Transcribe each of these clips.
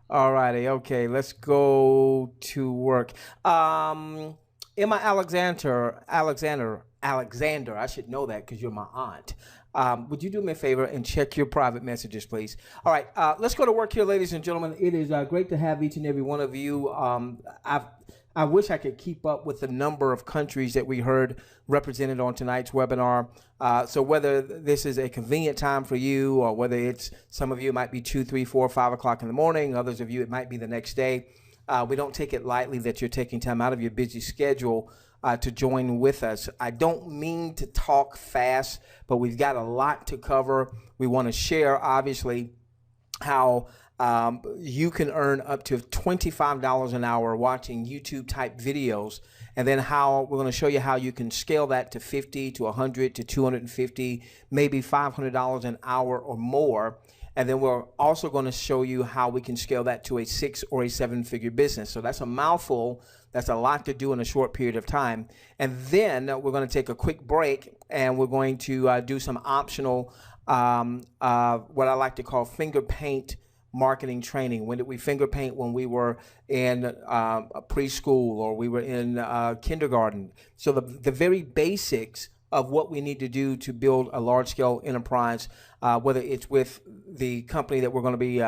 All righty. Okay, let's go to work. Emma Alexander. I should know that because you're my aunt. Would you do me a favor and check your private messages, please? All right, let's go to work here, ladies and gentlemen. It is great to have each and every one of you. I wish I could keep up with the number of countries that we heard represented on tonight's webinar. So whether this is a convenient time for you, or whether it's some of you, it might be 2, 3, 4, 5 o'clock in the morning. Others of you, it might be the next day. We don't take it lightly that you're taking time out of your busy schedule to join with us. I don't mean to talk fast, but we've got a lot to cover. We want to share, obviously, how you can earn up to $25 an hour watching YouTube type videos, and then how we're going to show you how you can scale that to 50 to 100 to 250, maybe $500 an hour or more. And then we're also going to show you how we can scale that to a 6 or a 7-figure business. So that's a mouthful. That's a lot to do in a short period of time. And then we're going to take a quick break, and we're going to do some optional, what I like to call finger paint marketing training. When did we finger paint? When we were in preschool, or we were in kindergarten. So the very basics of what we need to do to build a large-scale enterprise, whether it's with the company that we're going to be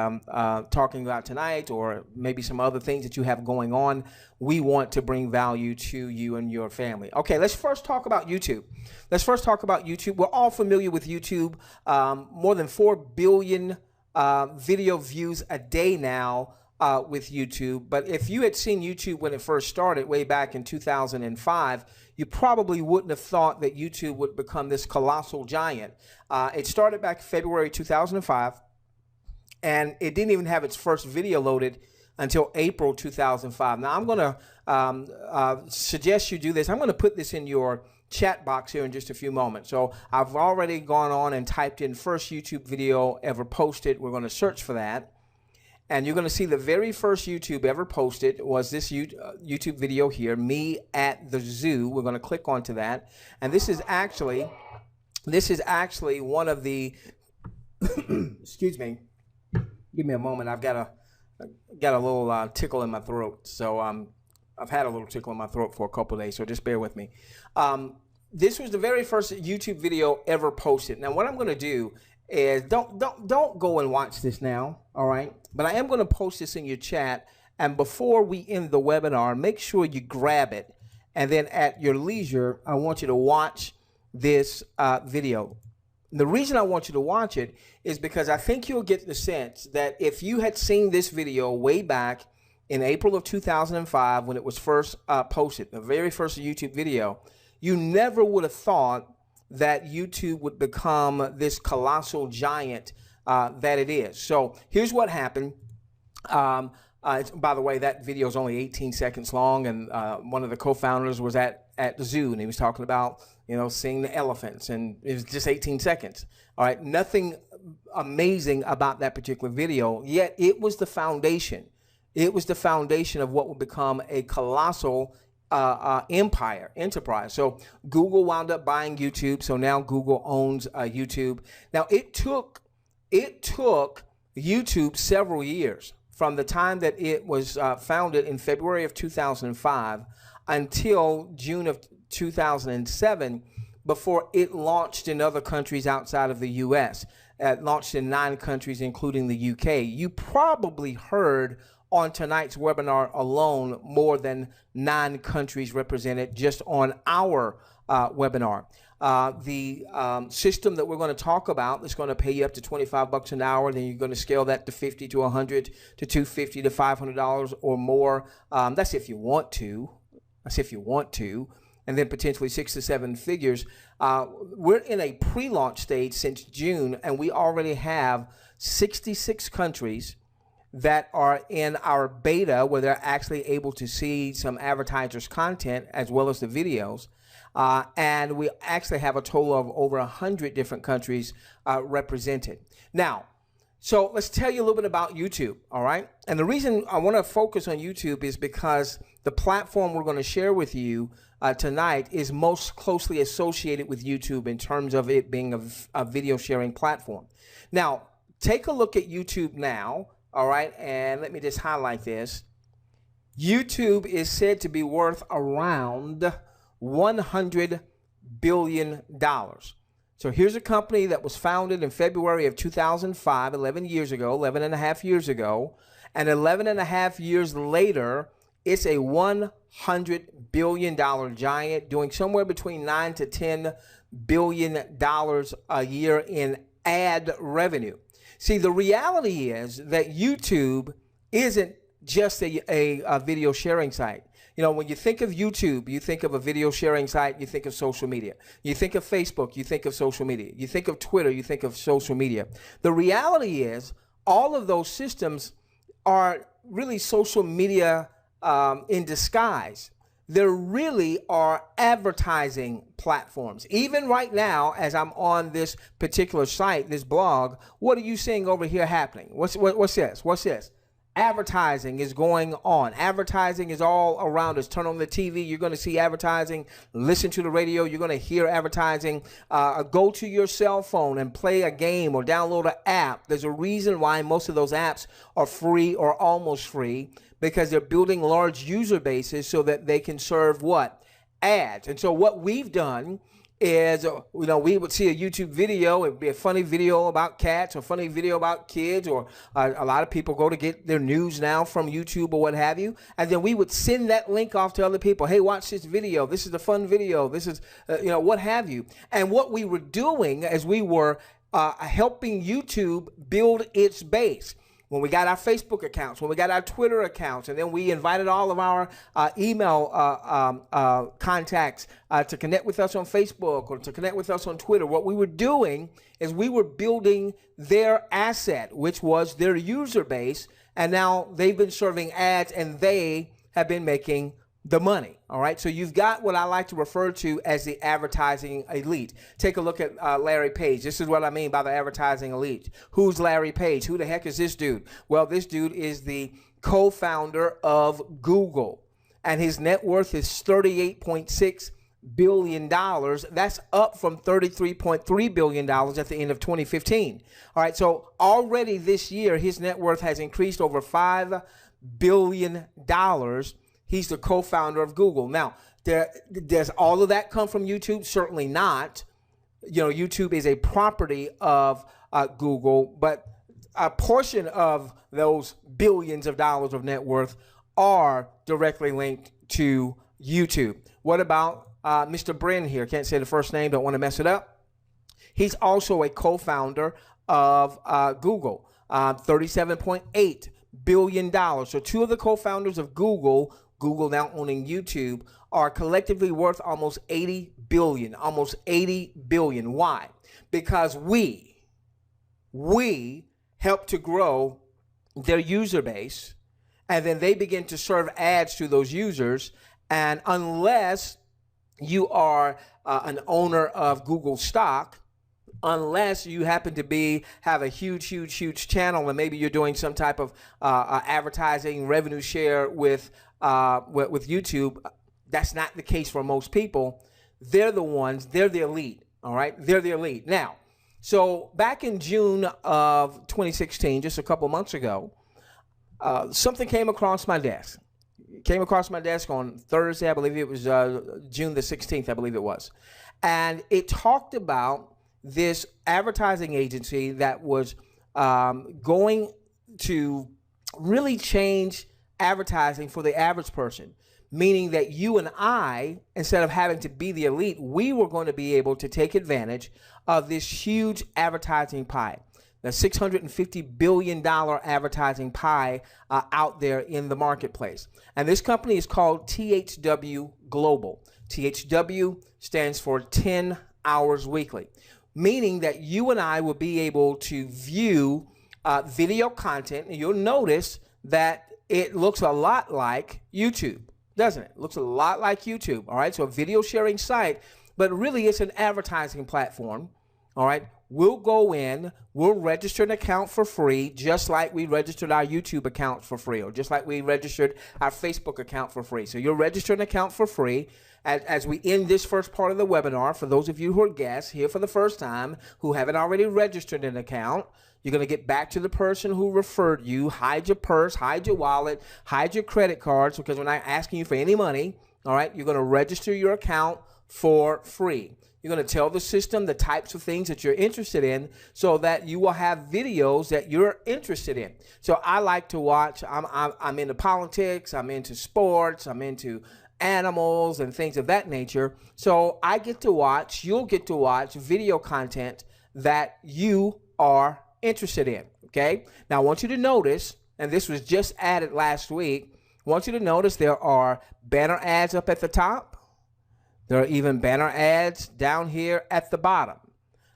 talking about tonight, or maybe some other things that you have going on. We want to bring value to you and your family. Okay, let's first talk about YouTube. We're all familiar with YouTube. More than 4 billion video views a day now with YouTube. But if you had seen YouTube when it first started way back in 2005, you probably wouldn't have thought that YouTube would become this colossal giant. It started back February 2005, and it didn't even have its first video loaded until April 2005. Now, I'm going to suggest you do this. I'm going to put this in your chat box here in just a few moments. So I've already gone on and typed in first YouTube video ever posted. We're going to search for that. And you're going to see the very first YouTube ever posted was this YouTube video here, me at the zoo. We're going to click onto that. And this is actually one of the, excuse me, give me a moment. I've got a little tickle in my throat. So I've had a little tickle in my throat for a couple of days, so just bear with me. This was the very first YouTube video ever posted. Now, what I'm going to do is don't go and watch this now, all right? But I am going to post this in your chat, and before we end the webinar, make sure you grab it, and then at your leisure, I want you to watch this video. The reason I want you to watch it is because I think you'll get the sense that if you had seen this video way back in April of 2005 when it was first posted, the very first YouTube video, you never would have thought that YouTube would become this colossal giant that it is. So here's what happened. By the way, that video is only 18 seconds long, and one of the co-founders was at the zoo, and he was talking about, you know, seeing the elephants, and it was just 18 seconds. All right, nothing amazing about that particular video, yet it was the foundation. It was the foundation of what would become a colossal enterprise. So Google wound up buying YouTube. So now Google owns YouTube. Now it took YouTube several years from the time that it was founded in February of 2005 until June of 2007 before it launched in other countries outside of the US. It launched in 9 countries, including the UK. You probably heard on tonight's webinar alone more than 9 countries represented just on our webinar. The system that we're going to talk about is going to pay you up to $25 an hour. Then you're going to scale that to 50 to 100 to 250 to $500 or more. That's if you want to. And then potentially 6 to 7 figures. We're in a pre-launch stage since June, and we already have 66 countries that are in our beta where they're actually able to see some advertisers' content as well as the videos. And we actually have a total of over 100 different countries represented. Now, so let's tell you a little bit about YouTube, all right? And the reason I want to focus on YouTube is because the platform we're going to share with you tonight is most closely associated with YouTube in terms of it being a video sharing platform. Now, take a look at YouTube now. all right, and let me just highlight this. YouTube is said to be worth around $100 billion. So here's a company that was founded in February of 2005, 11 years ago, 11 and a half years ago, and 11 and a half years later, it's a $100 billion giant doing somewhere between $9 to $10 billion a year in ad revenue. See, the reality is that YouTube isn't just a video sharing site. You know, when you think of YouTube, you think of a video sharing site, you think of social media. You think of Facebook, you think of social media. You think of Twitter, you think of social media. The reality is all of those systems are really social media in disguise. There really are advertising platforms. Even right now, as I'm on this particular site, this blog, what are you seeing over here happening? What's this? What's this? Advertising is going on. Advertising is all around us. Turn on the TV, you're going to see advertising. Listen to the radio, you're going to hear advertising. Go to your cell phone and play a game or download an app. There's a reason why most of those apps are free or almost free, because they're building large user bases so that they can serve what? Ads. And so what we've done is, you know, we would see a YouTube video. It would be a funny video about cats or funny video about kids, or a lot of people go to get their news now from YouTube or what have you. And then we would send that link off to other people. Hey, watch this video. This is a fun video. This is, you know, what have you. And what we were doing as we were helping YouTube build its base. When we got our Facebook accounts, when we got our Twitter accounts, and then we invited all of our email contacts to connect with us on Facebook or to connect with us on Twitter, what we were doing is we were building their asset, which was their user base, and now they've been serving ads and they have been making the money. All right, so you've got what I like to refer to as the advertising elite. Take a look at Larry Page. This is what I mean by the advertising elite. Who's Larry Page? Who the heck is this dude? Well, this dude is the co-founder of Google, and his net worth is $38.6 billion. That's up from $33.3 billion at the end of 2015. All right, so already this year, his net worth has increased over $5 billion. He's the co-founder of Google. Now, does all of that come from YouTube? Certainly not. You know, YouTube is a property of Google, but a portion of those billions of dollars of net worth are directly linked to YouTube. What about Mr. Brin here? Can't say the first name, don't want to mess it up. He's also a co-founder of Google, $37.8 billion. So two of the co-founders of Google now owning YouTube, are collectively worth almost 80 billion, almost 80 billion. Why? Because we help to grow their user base, and then they begin to serve ads to those users. And unless you are an owner of Google stock, unless you happen to have a huge channel, and maybe you're doing some type of advertising revenue share with YouTube, that's not the case for most people. They're the elite, all right? They're the elite. Now, so back in June of 2016, just a couple months ago, something came across my desk. It came across my desk on Thursday, I believe it was June the 16th, I believe it was. And it talked about this advertising agency that was going to really change advertising for the average person, meaning that you and I, instead of having to be the elite, we were going to be able to take advantage of this huge advertising pie, the $650 billion advertising pie out there in the marketplace. And this company is called THWGlobal. THW stands for 10 hours weekly, meaning that you and I will be able to view video content, and you'll notice that it looks a lot like YouTube, doesn't it? It looks a lot like YouTube, all right? So a video sharing site, but really it's an advertising platform, all right, we'll go in, we'll register an account for free, just like we registered our YouTube account for free, or just like we registered our Facebook account for free. So you'll register an account for free. As we end this first part of the webinar, for those of you who are guests here for the first time, who haven't already registered an account, you're going to get back to the person who referred you, hide your purse, hide your wallet, hide your credit cards, because we're not asking you for any money. All right, you're going to register your account for free. You're going to tell the system the types of things that you're interested in so that you will have videos that you're interested in. So I like to watch, I'm into politics, I'm into sports, I'm into animals and things of that nature. So I get to watch, you'll get to watch video content that you are interested in, okay? Now I want you to notice, and this was just added last week, I want you to notice there are banner ads up at the top. There are even banner ads down here at the bottom.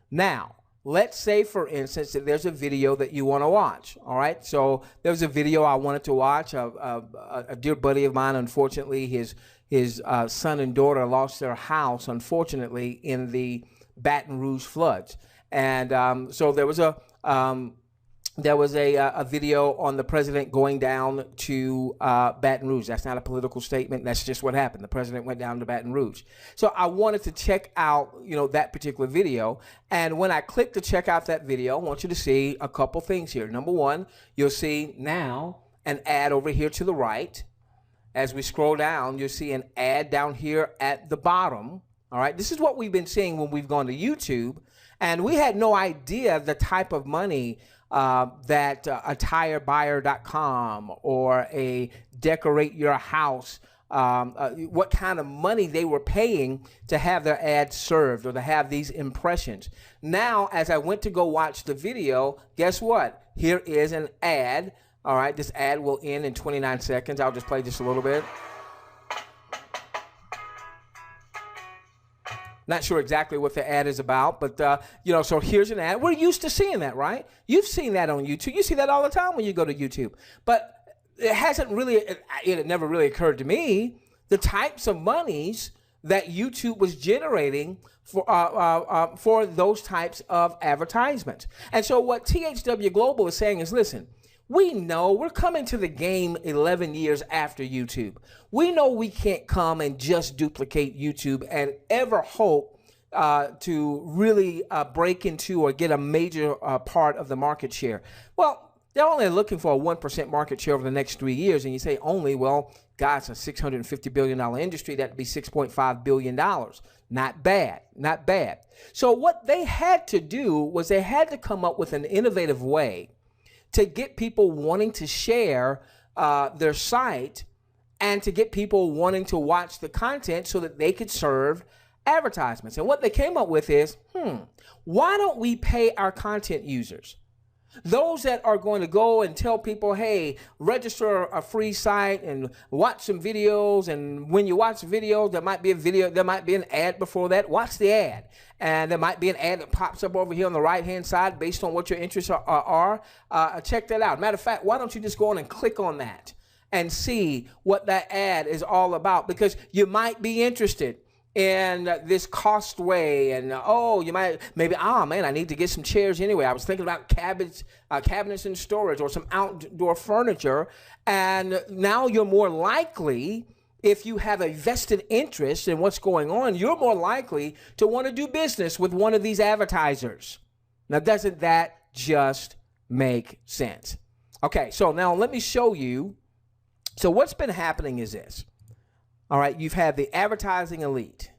Now, let's say, for instance, that there's a video that you want to watch, all right? So there's a video I wanted to watch. A dear buddy of mine, unfortunately, his son and daughter lost their house, unfortunately, in the Baton Rouge floods. And so there was a video on the president going down to Baton Rouge. That's not a political statement. That's just what happened. The president went down to Baton Rouge. So I wanted to check out, that particular video. And when I click to check out that video, I want you to see a couple things here. Number one, you'll see now an ad over here to the right. As we scroll down, you'll see an ad down here at the bottom. All right. This is what we've been seeing when we've gone to YouTube. And we had no idea the type of money that a tirebuyer.com or a decorate your house, what kind of money they were paying to have their ads served or to have these impressions. Now, as I went to go watch the video, guess what? Here is an ad. All right, this ad will end in 29 seconds. I'll just play just a little bit. Not sure exactly what the ad is about, but, so here's an ad. We're used to seeing that, right? You've seen that on YouTube. You see that all the time when you go to YouTube. But it never really occurred to me the types of monies that YouTube was generating for those types of advertisements. And so what THWGlobal is saying is, listen, we know we're coming to the game 11 years after YouTube. We know we can't come and just duplicate YouTube and ever hope to really break into or get a major part of the market share. Well, they're only looking for a 1% market share over the next 3 years. And you say only, well, God, it's a $650 billion industry. That'd be $6.5 billion. Not bad, not bad. So what they had to do was they had to come up with an innovative way to get people wanting to share their site and to get people wanting to watch the content so that they could serve advertisements. And what they came up with is, why don't we pay our content users? Those that are going to go and tell people, hey, register a free site and watch some videos. And when you watch videos, there might be a video, there might be an ad before that. Watch the ad. And there might be an ad that pops up over here on the right-hand side based on what your interests are. Check that out. Matter of fact, why don't you just go on and click on that and see what that ad is all about? Because you might be interested in this cost way, and you might maybe, man, I need to get some chairs anyway. I was thinking about cabinets and storage or some outdoor furniture, and now you're more likely, if you have a vested interest in what's going on, you're more likely to want to do business with one of these advertisers. Now, doesn't that just make sense? Okay, so now let me show you. So what's been happening is this. All right, you've had the advertising elite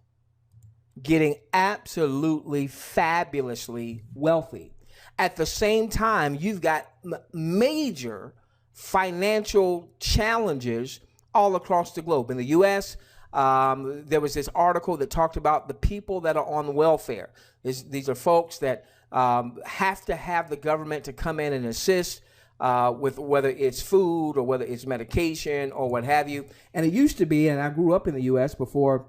getting absolutely fabulously wealthy. At the same time, you've got major financial challenges all across the globe. In the U.S., there was this article that talked about the people that are on welfare. These are folks that have to have the government to come in and assist with whether it's food or whether it's medication or what have you. And it used to be, and I grew up in the U.S. before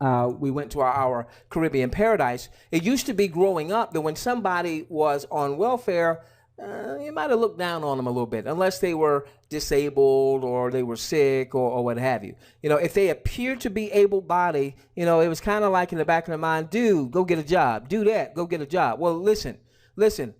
we went to our Caribbean paradise, it used to be growing up that when somebody was on welfare, you might have looked down on them a little bit, unless they were disabled or they were sick or what have you. You know, if they appear to be able-bodied, you know, it was kind of like in the back of their mind, dude, go get a job. Do that, go get a job. Well, listen,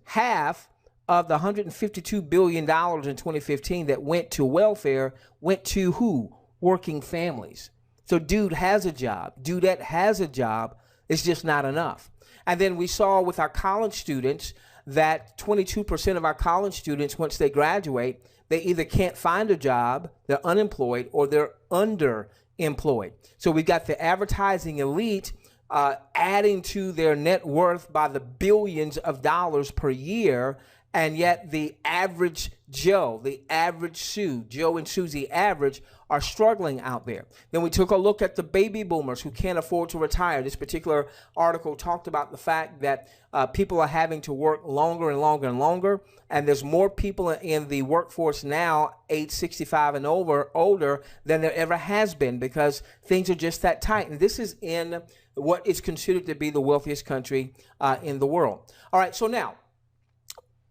half of the $152 billion in 2015 that went to welfare went to who? Working families. So dude has a job. Dudette has a job. It's just not enough. And then we saw with our college students that 22% of our college students, once they graduate, they either can't find a job, they're unemployed, or they're underemployed. So we've got the advertising elite adding to their net worth by the billions of dollars per year, and yet the average Joe, the average Sue, Joe and Susie average, are struggling out there. Then we took a look at the baby boomers who can't afford to retire. This particular article talked about the fact that people are having to work longer and longer and longer, and there's more people in the workforce now, age 65 and older, than there ever has been, because things are just that tight. And this is in what is considered to be the wealthiest country in the world. All right, so now,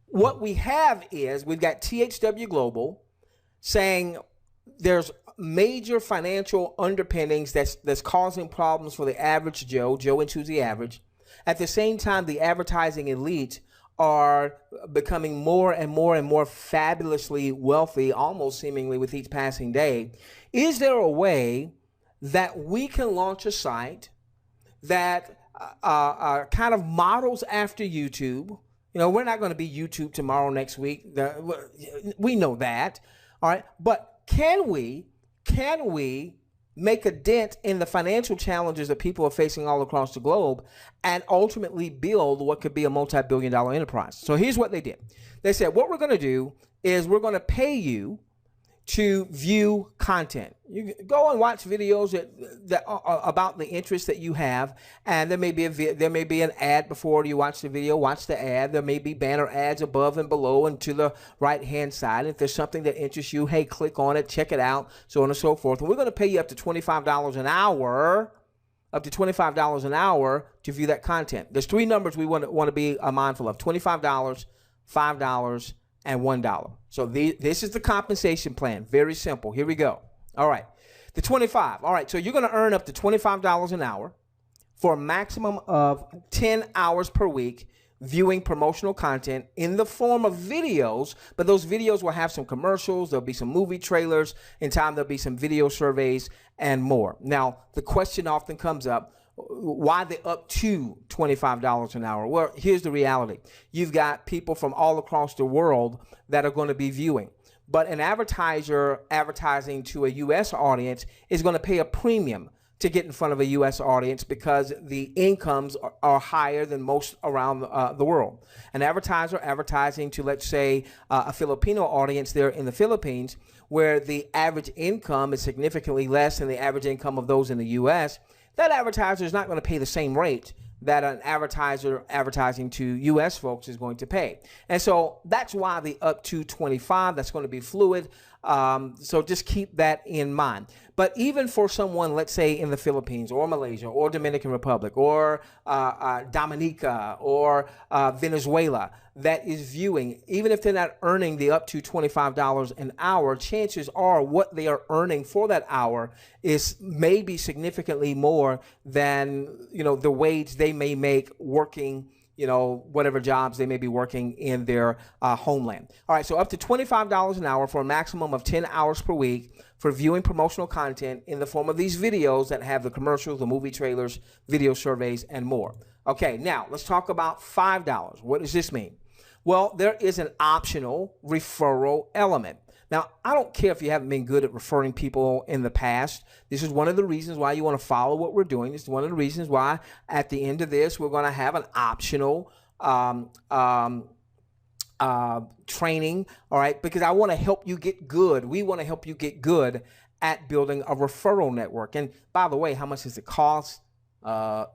what we have is we've got THWGlobal saying there's major financial underpinnings that's causing problems for the average Joe and Susie average. At the same time, the advertising elite are becoming more and more fabulously wealthy, almost seemingly with each passing day. Is there a way that we can launch a site that kind of models after YouTube? You know, we're not going to be YouTube tomorrow, next week. We know that. All right. But can we make a dent in the financial challenges that people are facing all across the globe and ultimately build what could be a multi-billion-dollar enterprise? So here's what they did. They said, what we're going to do is we're going to pay you to view content. You go and watch videos that are about the interest that you have, and there may be an ad before you watch the video. Watch the ad. There may be banner ads above and below and to the right hand side. If there's something that interests you, hey, click on it, check it out, so on and so forth. And we're going to pay you up to $25 an hour. Up to $25 an hour to view that content. There's three numbers we want to be mindful of: $25, $5, and $1. So this is the compensation plan. Very simple. Here we go. All right. The 25. All right. So you're going to earn up to $25 an hour for a maximum of 10 hours per week viewing promotional content in the form of videos, but those videos will have some commercials, there'll be some movie trailers, in time there'll be some video surveys and more. Now, the question often comes up, why they up to $25 an hour? Well, here's the reality. You've got people from all across the world that are going to be viewing. But an advertiser advertising to a U.S. audience is going to pay a premium to get in front of a U.S. audience because the incomes are higher than most around the world. An advertiser advertising to, let's say, a Filipino audience there in the Philippines, where the average income is significantly less than the average income of those in the U.S., that advertiser is not going to pay the same rate that an advertiser advertising to U.S. folks is going to pay. And so that's why the up to 25, that's going to be fluid. So just keep that in mind. But even for someone, let's say in the Philippines or Malaysia or Dominican Republic or Dominica or Venezuela that is viewing, even if they're not earning the up to $25 an hour, chances are what they are earning for that hour is maybe significantly more than, you know, the wage they may make working, you know, whatever jobs they may be working in their homeland. All right, so up to $25 an hour for a maximum of 10 hours per week for viewing promotional content in the form of these videos that have the commercials, the movie trailers, video surveys, and more. Okay, now let's talk about $5. What does this mean? Well, there is an optional referral element. Now, I don't care if you haven't been good at referring people in the past. This is one of the reasons why you want to follow what we're doing. This is one of the reasons why at the end of this, we're going to have an optional training, all right, because I want to help you get good. We want to help you get good at building a referral network. And by the way, how much does it cost?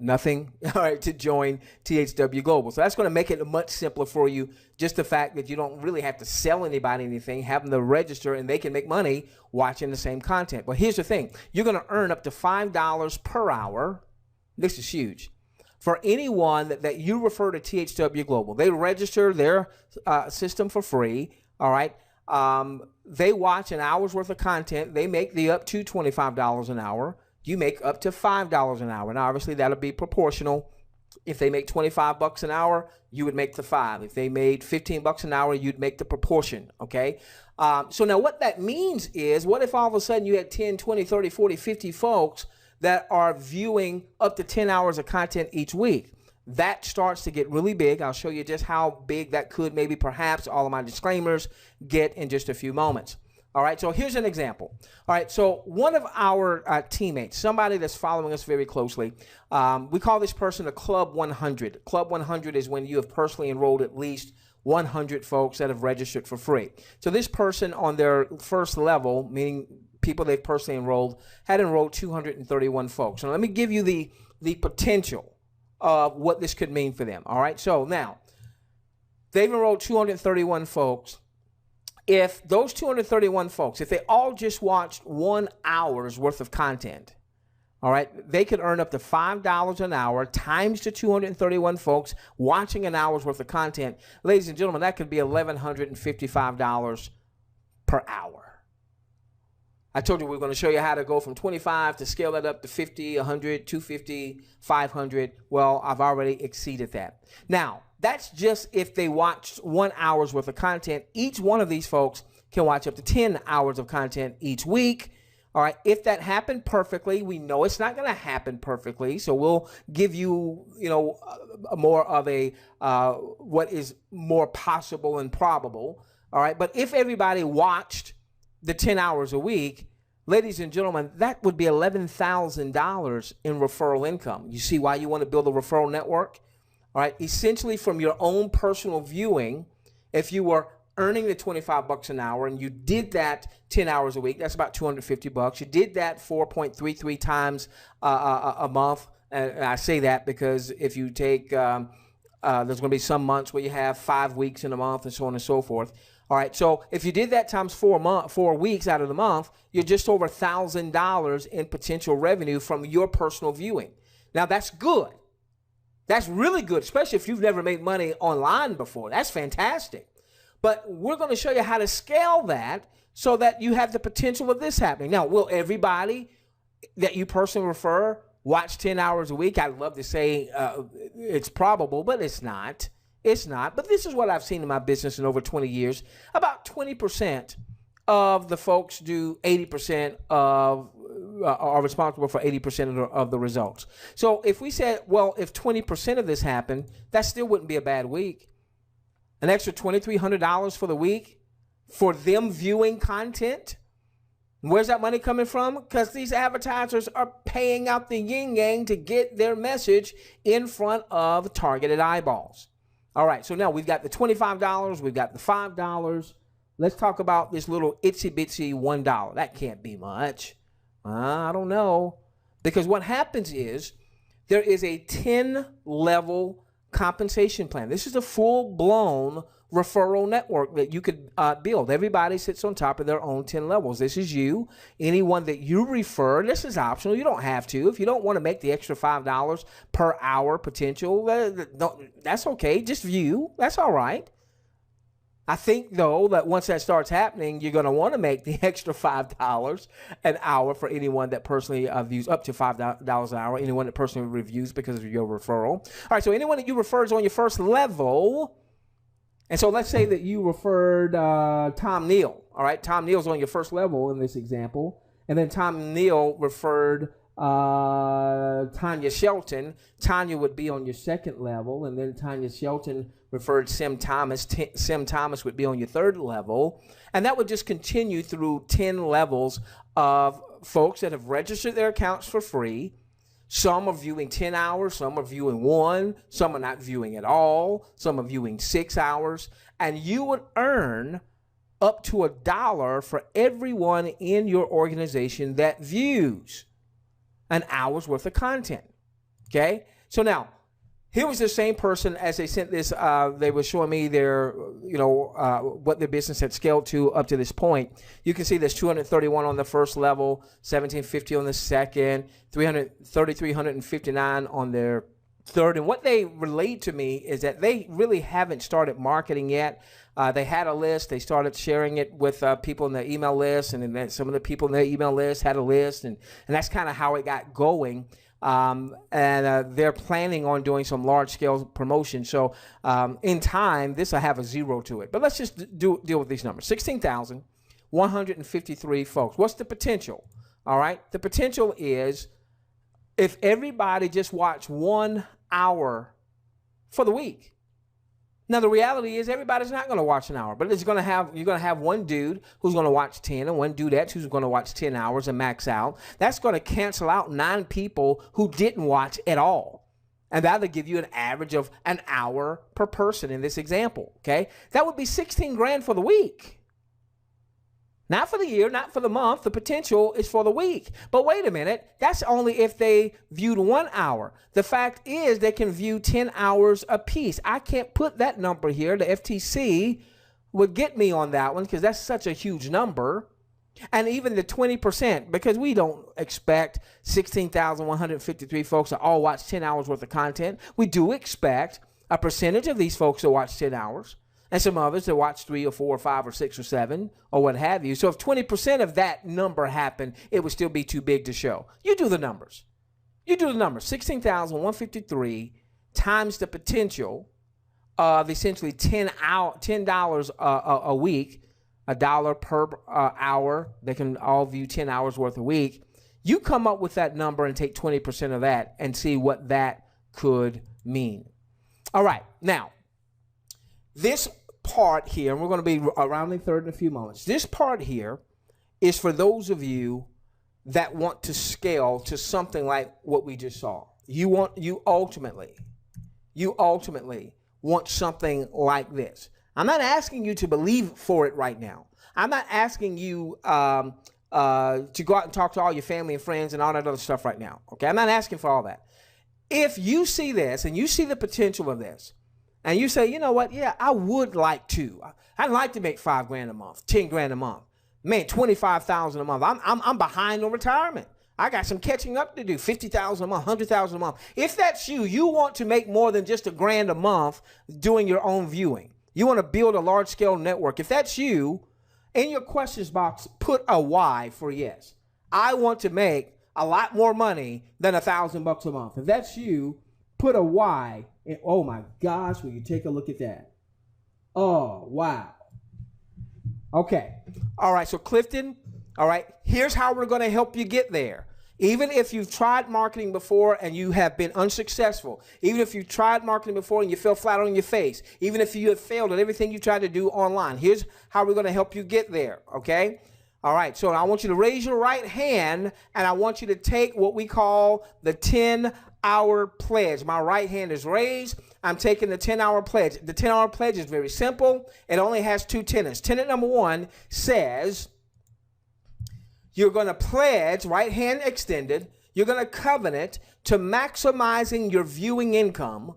Nothing, all right, to join THWGlobal. So that's going to make it much simpler for you. Just the fact that you don't really have to sell anybody anything, have them to register, and they can make money watching the same content. But here's the thing. You're going to earn up to $5 per hour. This is huge. for anyone that you refer to THW Global. They register their system for free, all right? They watch an hour's worth of content. They make the up to $25 an hour. You make up to $5 an hour. Now, obviously, that'll be proportional. If they make 25 bucks an hour, you would make the 5. If they made 15 bucks an hour, you'd make the proportion, okay? So now what that means is, what if all of a sudden you had 10, 20, 30, 40, 50 folks that are viewing up to 10 hours of content each week? That starts to get really big. I'll show you just how big that could, maybe perhaps, all of my disclaimers, get in just a few moments. All right, so here's an example. All right, so one of our teammates, somebody that's following us very closely, we call this person a Club 100. Club 100 is when you have personally enrolled at least 100 folks that have registered for free. So this person on their first level, meaning people they've personally enrolled, had enrolled 231 folks. So let me give you the potential of what this could mean for them. All right, so now they've enrolled 231 folks. If those 231 folks, if they all just watched 1 hour's worth of content, all right, they could earn up to $5 an hour times the 231 folks watching an hour's worth of content. Ladies and gentlemen, that could be $1,155 per hour. I told you we were going to show you how to go from 25 to scale that up to 50, 100, 250, 500. Well, I've already exceeded that. Now, that's just if they watch 1 hour's worth of content. Each one of these folks can watch up to 10 hours of content each week. All right, if that happened perfectly, we know it's not going to happen perfectly, so we'll give you, more of a what is more possible and probable. All right, but if everybody watched the 10 hours a week, ladies and gentlemen, that would be $11,000 in referral income. You see why you want to build a referral network? All right, essentially from your own personal viewing, if you were earning the 25 bucks an hour and you did that 10 hours a week, that's about 250 bucks. You did that 4.33 times a month. And I say that because if you take, there's going to be some months where you have 5 weeks in a month and so on and so forth. All right, so if you did that times 4 weeks out of the month, you're just over $1,000 in potential revenue from your personal viewing. Now, that's good. That's really good, especially if you've never made money online before. That's fantastic. But we're going to show you how to scale that so that you have the potential of this happening. Now, will everybody that you personally refer watch 10 hours a week? I'd love to say it's probable, but it's not. It's not. But this is what I've seen in my business in over 20 years. About 20% of the folks do 80% of, are responsible for 80% of the results. So if we said, well, if 20% of this happened, that still wouldn't be a bad week. An extra $2,300 for the week for them viewing content. Where's that money coming from? Because these advertisers are paying out the yin yang to get their message in front of targeted eyeballs. All right, so now we've got the $25, we've got the $5. Let's talk about this little itsy bitsy $1. That can't be much. I don't know. Because what happens is there is a 10-level compensation plan. This is a full-blown referral network that you could build. Everybody sits on top of their own 10 levels. This is you. Anyone that you refer, this is optional. You don't have to. If you don't want to make the extra $5 per hour potential, that's okay. Just view. That's all right. I think, though, that once that starts happening, you're going to want to make the extra $5 an hour for anyone that personally views, up to $5 an hour, anyone that personally reviews because of your referral. All right, so anyone that you refer is on your first level. And so let's say that you referred Tom Neal. All right, Tom Neal's on your first level in this example. And then Tom Neal referred Tanya Shelton. Tanya would be on your second level. And then Tanya Shelton referred Sim Thomas. Sim Thomas would be on your third level. And that would just continue through 10 levels of folks that have registered their accounts for free. Some are viewing 10 hours, some are viewing 1, some are not viewing at all, some are viewing 6 hours, and you would earn up to $1 for everyone in your organization that views an hour's worth of content. Okay? So now, here was the same person as they sent this, they were showing me their, what their business had scaled to up to this point. You can see there's 231 on the first level, 1,750 on the second, 3,359 on their third. And what they relate to me is that they really haven't started marketing yet. They had a list. They started sharing it with people in their email list, and then some of the people in their email list had a list, and that's kind of how it got going. They're planning on doing some large-scale promotion. So in time, this will have a 0 to it. But let's just deal with these numbers. 16,153 folks. What's the potential? All right. The potential is if everybody just watched 1 hour for the week. Now, the reality is everybody's not going to watch an hour, but you're going to have one dude who's going to watch 10 and one dudette who's going to watch 10 hours and max out. That's going to cancel out 9 people who didn't watch at all. And that'll give you an average of an hour per person in this example, okay? That would be 16 grand for the week. Not for the year, not for the month. The potential is for the week. But wait a minute. That's only if they viewed 1 hour. The fact is they can view 10 hours apiece. I can't put that number here. The FTC would get me on that one because that's such a huge number. And even the 20%, because we don't expect 16,153 folks to all watch 10 hours worth of content. We do expect a percentage of these folks to watch 10 hours. And some others that watch 3 or 4 or 5 or 6 or 7 or what have you. So if 20% of that number happened, it would still be too big to show. You do the numbers. You do the numbers. 16,153 times the potential of essentially $10 a week, $1 per hour. They can all view 10 hours worth a week. You come up with that number and take 20% of that and see what that could mean. All right. Now, this part here, and we're going to be rounding third in a few moments. This part here is for those of you that want to scale to something like what we just saw. You ultimately want something like this. I'm not asking you to believe for it right now. I'm not asking you to go out and talk to all your family and friends and all that other stuff right now. Okay, I'm not asking for all that. If you see this and you see the potential of this, and you say, you know what? Yeah, I would like to. I'd like to make $5 grand a month, 10 grand a month, man, 25,000 a month. I'm behind on retirement. I got some catching up to do. 50,000 a month, 100,000 a month. If that's you, you want to make more than just $1,000 a month doing your own viewing. You want to build a large scale network. If that's you, in your questions box, put a Y for yes. I want to make a lot more money than $1,000 a month. If that's you, put a Y. And oh my gosh, will you take a look at that? Oh, wow. Okay. All right. So Clifton, all right, here's how we're going to help you get there. Even if you've tried marketing before and you have been unsuccessful, even if you've tried marketing before and you fell flat on your face, even if you have failed at everything you tried to do online, here's how we're going to help you get there. Okay. All right. So I want you to raise your right hand and I want you to take what we call the 10-hour pledge. My right hand is raised. I'm taking the 10-hour pledge. The 10-hour pledge is very simple. It only has 2 tenets. Tenet number 1 says you're going to pledge, right hand extended, you're going to covenant to maximizing your viewing income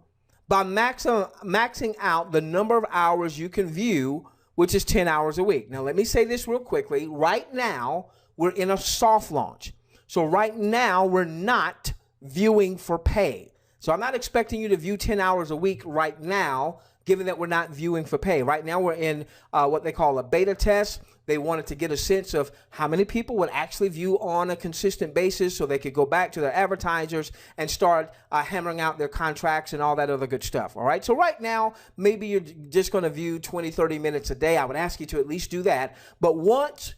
by maxing out the number of hours you can view, which is 10 hours a week. Now, let me say this real quickly. Right now, we're in a soft launch. So right now, we're not viewing for pay. So I'm not expecting you to view 10 hours a week right now, given that we're not viewing for pay. Right now we're in what they call a beta test. They wanted to get a sense of how many people would actually view on a consistent basis so they could go back to their advertisers and start hammering out their contracts and all that other good stuff. All right. So right now, maybe you're just going to view 20, 30 minutes a day. I would ask you to at least do that. But once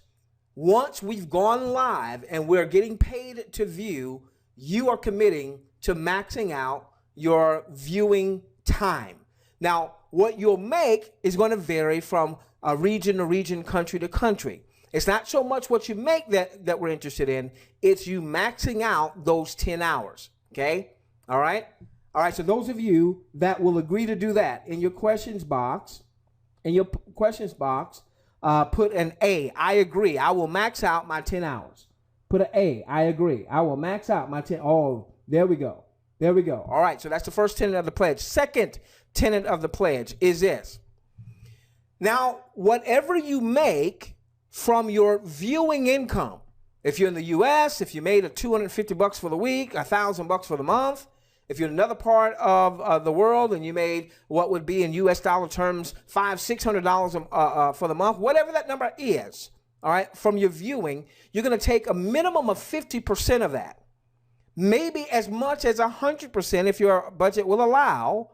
we've gone live and we're getting paid to view, you are committing to maxing out your viewing time. Now, what you'll make is going to vary from region to region, country to country. It's not so much what you make that we're interested in. It's you maxing out those 10 hours. Okay? All right? All right, so those of you that will agree to do that, in your questions box, put an A. I agree. I will max out my 10 hours. Put an A. I agree. I will max out my 10. Oh, there we go. There we go. All right, so that's the first tenet of the pledge. Second tenet of the pledge is this. Now, whatever you make from your viewing income, if you're in the U.S., if you made $250 for the week, $1,000 for the month, If you're in another part of the world and you made what would be in US dollar terms $500-600 for the month, whatever that number is, all right, from your viewing, you're going to take a minimum of 50% of that, maybe as much as 100% if your budget will allow,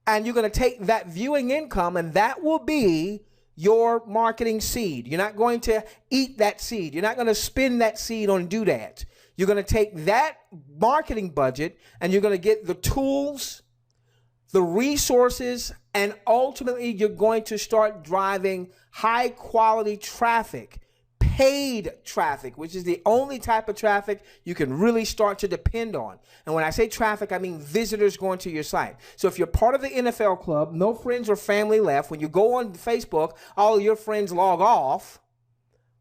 and you're going to take that viewing income, and that will be your marketing seed. You're not going to eat that seed. You're not going to spend that seed on doodads. You're going to take that marketing budget and you're going to get the tools, the resources, and ultimately you're going to start driving high quality traffic, paid traffic, which is the only type of traffic you can really start to depend on. And when I say traffic, I mean visitors going to your site. So if you're part of the NFL club, no friends or family left, when you go on Facebook, all of your friends log off,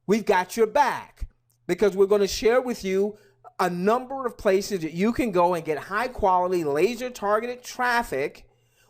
we've got your back, because we're going to share with you a number of places that you can go and get high quality, laser targeted traffic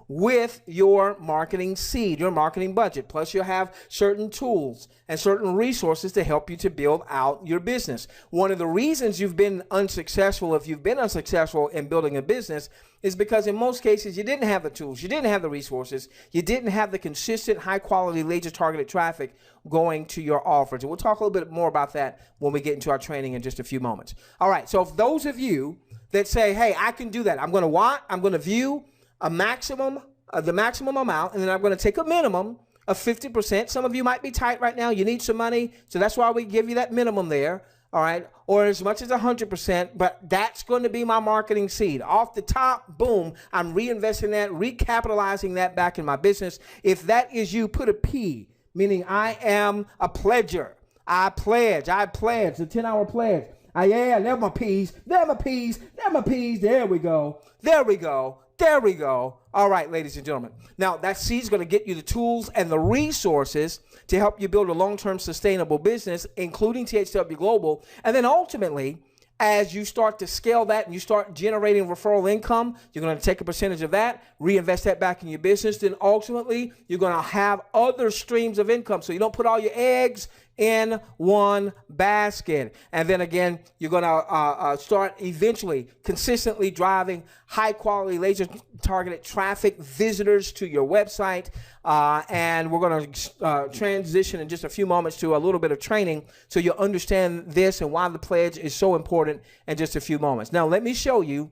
with your marketing seed, your marketing budget. Plus you'll have certain tools and certain resources to help you to build out your business. One of the reasons you've been unsuccessful, if you've been unsuccessful in building a business, is because in most cases you didn't have the tools, you didn't have the resources, you didn't have the consistent high quality laser targeted traffic going to your offers. And we'll talk a little bit more about that when we get into our training in just a few moments. All right, so if those of you that say, hey, I can do that, I'm going to view a maximum, the maximum amount, and then I'm going to take a minimum of 50%. Some of you might be tight right now. You need some money. So that's why we give you that minimum there. All right. Or as much as 100%, but that's going to be my marketing seed. Off the top, boom, I'm reinvesting that, recapitalizing that back in my business. If that is you, put a P, meaning I am a pledger. I pledge, the 10-hour pledge. Yeah, they're my P's, they're my P's, they're my P's. There we go. There we go. There we go. All right, ladies and gentlemen. Now, that seed is going to get you the tools and the resources to help you build a long-term sustainable business, including THW Global. And then ultimately, as you start to scale that and you start generating referral income, you're going to take a percentage of that, reinvest that back in your business. Then ultimately, you're going to have other streams of income. So you don't put all your eggs in one basket. And then again, you're going to start eventually consistently driving high quality laser targeted traffic, visitors to your website. And we're going to transition in just a few moments to a little bit of training so you'll understand this and why the pledge is so important in just a few moments. Now, let me show you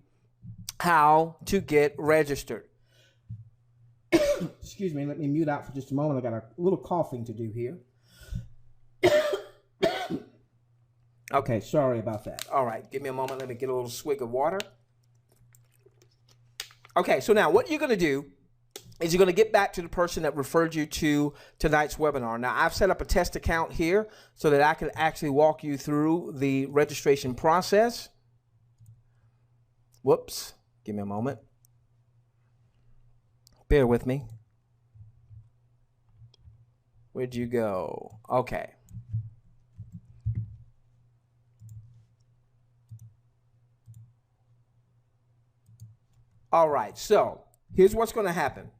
how to get registered. Excuse me, let me mute out for just a moment. I got a little coughing to do here. Okay, sorry about that. All right, give me a moment. Let me get a little swig of water. Okay, so now what you're going to do is you're going to get back to the person that referred you to tonight's webinar. Now, I've set up a test account here so that I can actually walk you through the registration process. Whoops, give me a moment. Bear with me. Where'd you go? Okay. All right, so here's what's going to happen.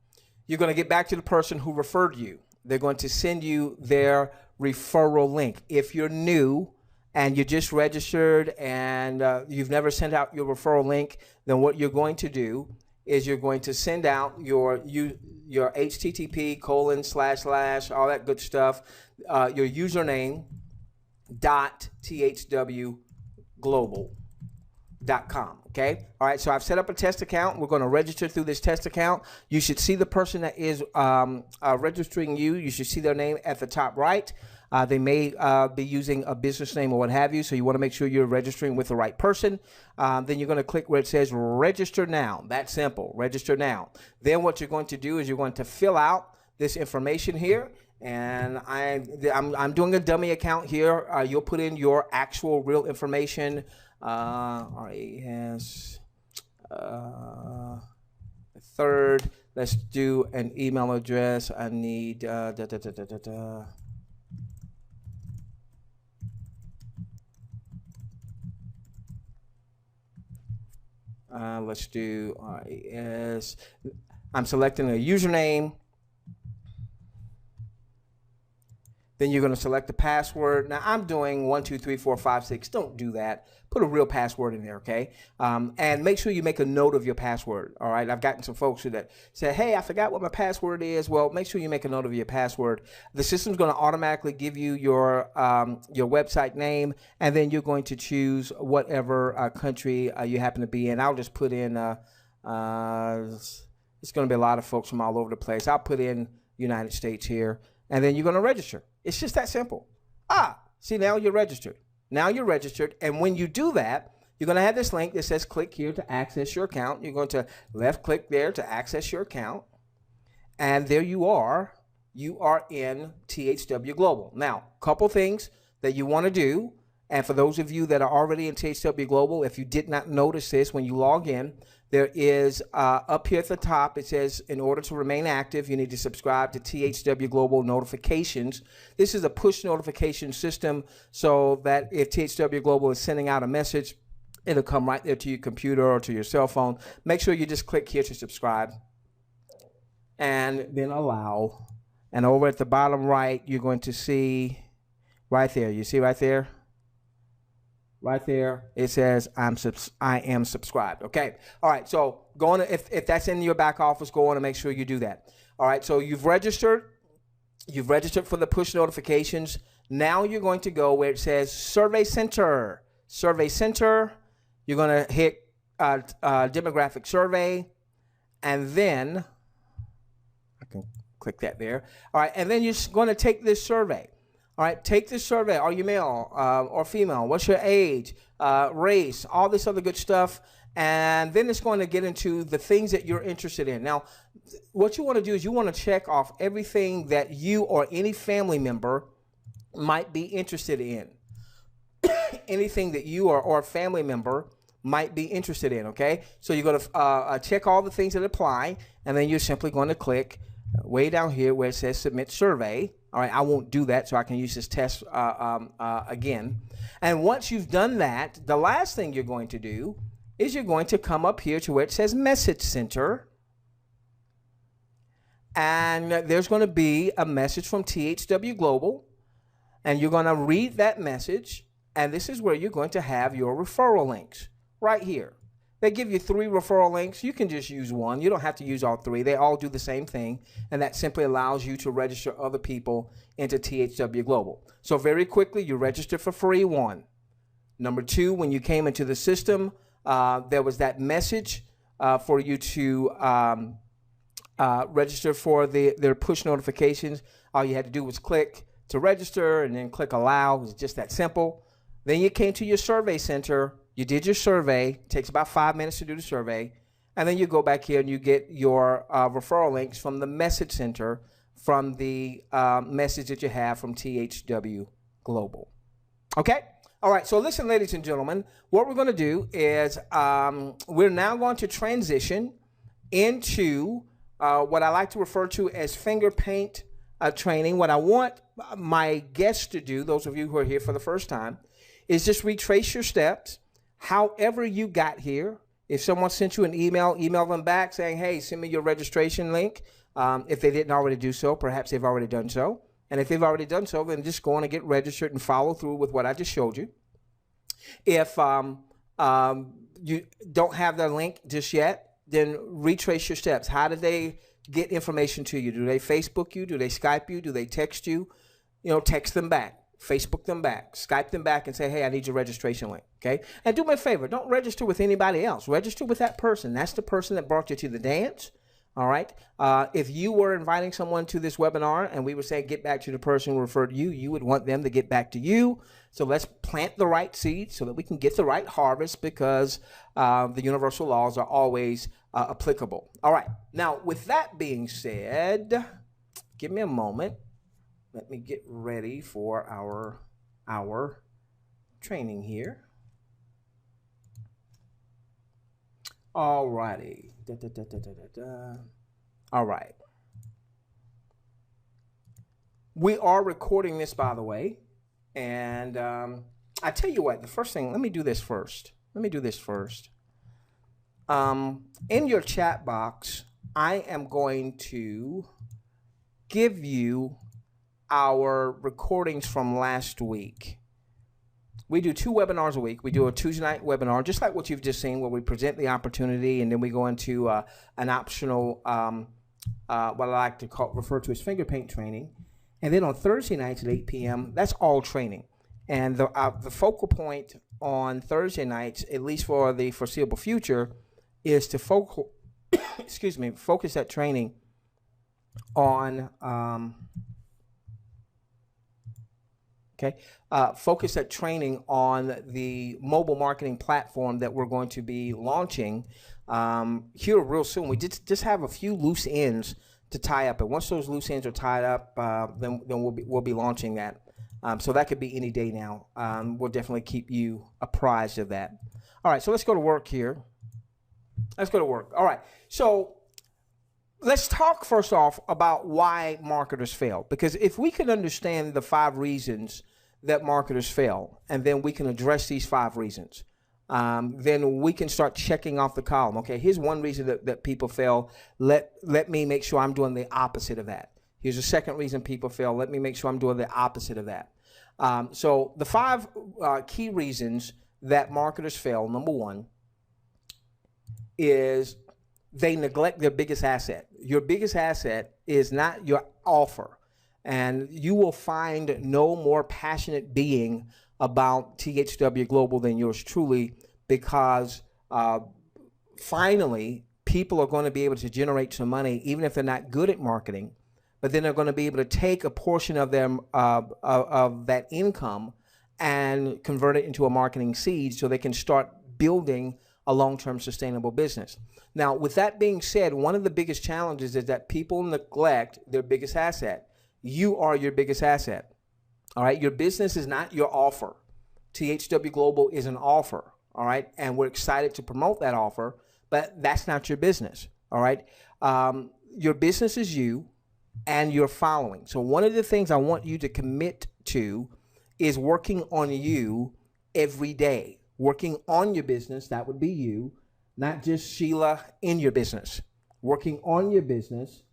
You're going to get back to the person who referred you. They're going to send you their referral link. If you're new and you just registered and you've never sent out your referral link, then what you're going to do is you're going to send out your HTTP : all that good stuff, your username .THWGlobal.com. Okay. All right. So I've set up a test account. We're going to register through this test account. You should see the person that is registering you. You should see their name at the top right. They may be using a business name or what have you. So you want to make sure you're registering with the right person. Then you're going to click where it says register now. That's simple. Register now. Then what you're going to do is you're going to fill out this information here. And I'm doing a dummy account here. You'll put in your actual real information. RAS third. Let's do an email address. I need let's do RAS. I'm selecting a username. Then you're going to select the password. Now I'm doing 1, 2, 3, 4, 5, 6. Don't do that. Put a real password in there, okay? And make sure you make a note of your password, all right? I've gotten some folks who that say, hey, I forgot what my password is. Well, make sure you make a note of your password. The system's going to automatically give you your website name, and then you're going to choose whatever country you happen to be in. I'll just put in, it's going to be a lot of folks from all over the place. I'll put in United States here, and then you're going to register. It's just that simple. See, now you're registered. Now you're registered, and when you do that, you're going to have this link that says click here to access your account. You're going to left click there to access your account, and there you are. You are in THWGlobal. Now, a couple things that you want to do, and for those of you that are already in THWGlobal, if you did not notice this when you log in, there is up here at the top, it says, in order to remain active, you need to subscribe to THWGlobal notifications. This is a push notification system so that if THWGlobal is sending out a message, it'll come right there to your computer or to your cell phone. Make sure you just click here to subscribe and then allow. And over at the bottom right, you're going to see right there. You see right there? Right there, it says I am subscribed. Okay. All right. So go on. If that's in your back office, go on and make sure you do that. All right. So you've registered. You've registered for the push notifications. Now you're going to go where it says Survey Center. Survey Center. You're going to hit demographic survey, and then I can click that there. All right. And then you're going to take this survey. All right, take this survey. Are you male or female? What's your age, race, all this other good stuff. And then it's going to get into the things that you're interested in. Now, what you want to do is you want to check off everything that you or any family member might be interested in. Anything that you or a family member might be interested in, okay? So you're going to check all the things that apply, and then you're simply going to click way down here where it says Submit Survey. All right, I won't do that so I can use this test again. And once you've done that, the last thing you're going to do is you're going to come up here to where it says Message Center. And there's going to be a message from THWGlobal. And you're going to read that message. And this is where you're going to have your referral links right here. They give you 3 referral links. You can just use one. You don't have to use all 3. They all do the same thing, and that simply allows you to register other people into THWGlobal. So very quickly, you register for free, 1. Number 2, when you came into the system, there was that message for you to register for their push notifications. All you had to do was click to register and then click allow. It was just that simple. Then you came to your survey center. You did your survey. It takes about 5 minutes to do the survey. And then you go back here and you get your referral links from the message center from the message that you have from THWGlobal. Okay? All right. So listen, ladies and gentlemen, what we're going to do is we're now going to transition into what I like to refer to as finger paint training. What I want my guests to do, those of you who are here for the first time, is just retrace your steps. However you got here. If someone sent you an email, email them back saying, hey, send me your registration link. If they didn't already do so, perhaps they've already done so. And if they've already done so, then just go on and get registered and follow through with what I just showed you. If you don't have the link just yet, then retrace your steps. How do they get information to you? Do they Facebook you? Do they Skype you? Do they text you? You know, text them back. Facebook them back, Skype them back and say, hey, I need your registration link, okay? And do me a favor, don't register with anybody else. Register with that person. That's the person that brought you to the dance, all right? If you were inviting someone to this webinar and we were saying get back to the person who referred you, you would want them to get back to you. So let's plant the right seeds so that we can get the right harvest because the universal laws are always applicable. All right, now with that being said, give me a moment. Let me get ready for our training here. All righty. All right. We are recording this, by the way. And I tell you what, the first thing, let me do this first. In your chat box, I am going to give you our recordings from last week. We do 2 webinars a week. We do a Tuesday night webinar, just like what you've just seen, where we present the opportunity, and then we go into an optional, what I like to refer to as finger paint training. And then on Thursday nights at 8 p.m., that's all training. And the focal point on Thursday nights, at least for the foreseeable future, is to focus that training on focus that training on the mobile marketing platform that we're going to be launching here real soon. We just have a few loose ends to tie up, and once those loose ends are tied up, then we'll be launching that. So that could be any day now. We'll definitely keep you apprised of that. All right, so let's go to work here. Let's go to work. All right, so let's talk first off about why marketers fail. Because if we can understand the 5 reasons that marketers fail, and then we can address these 5 reasons, then we can start checking off the column. Okay, here's one reason that people fail. Let me make sure I'm doing the opposite of that. Here's a second reason people fail. Let me make sure I'm doing the opposite of that. So the 5 key reasons that marketers fail, number 1, is they neglect their biggest asset. Your biggest asset is not your offer. And you will find no more passionate being about THW Global than yours truly, because finally people are going to be able to generate some money, even if they're not good at marketing, but then they're going to be able to take a portion of them of that income and convert it into a marketing seed so they can start building a long-term sustainable business. Now, with that being said, one of the biggest challenges is that people neglect their biggest asset. You are your biggest asset. All right, your business is not your offer. THW Global is an offer. All right, and we're excited to promote that offer, but that's not your business. All right, your business is you and your following. So one of the things I want you to commit to is working on you every day. Working on your business, that would be you, not just Sheila in your business. Working on your business,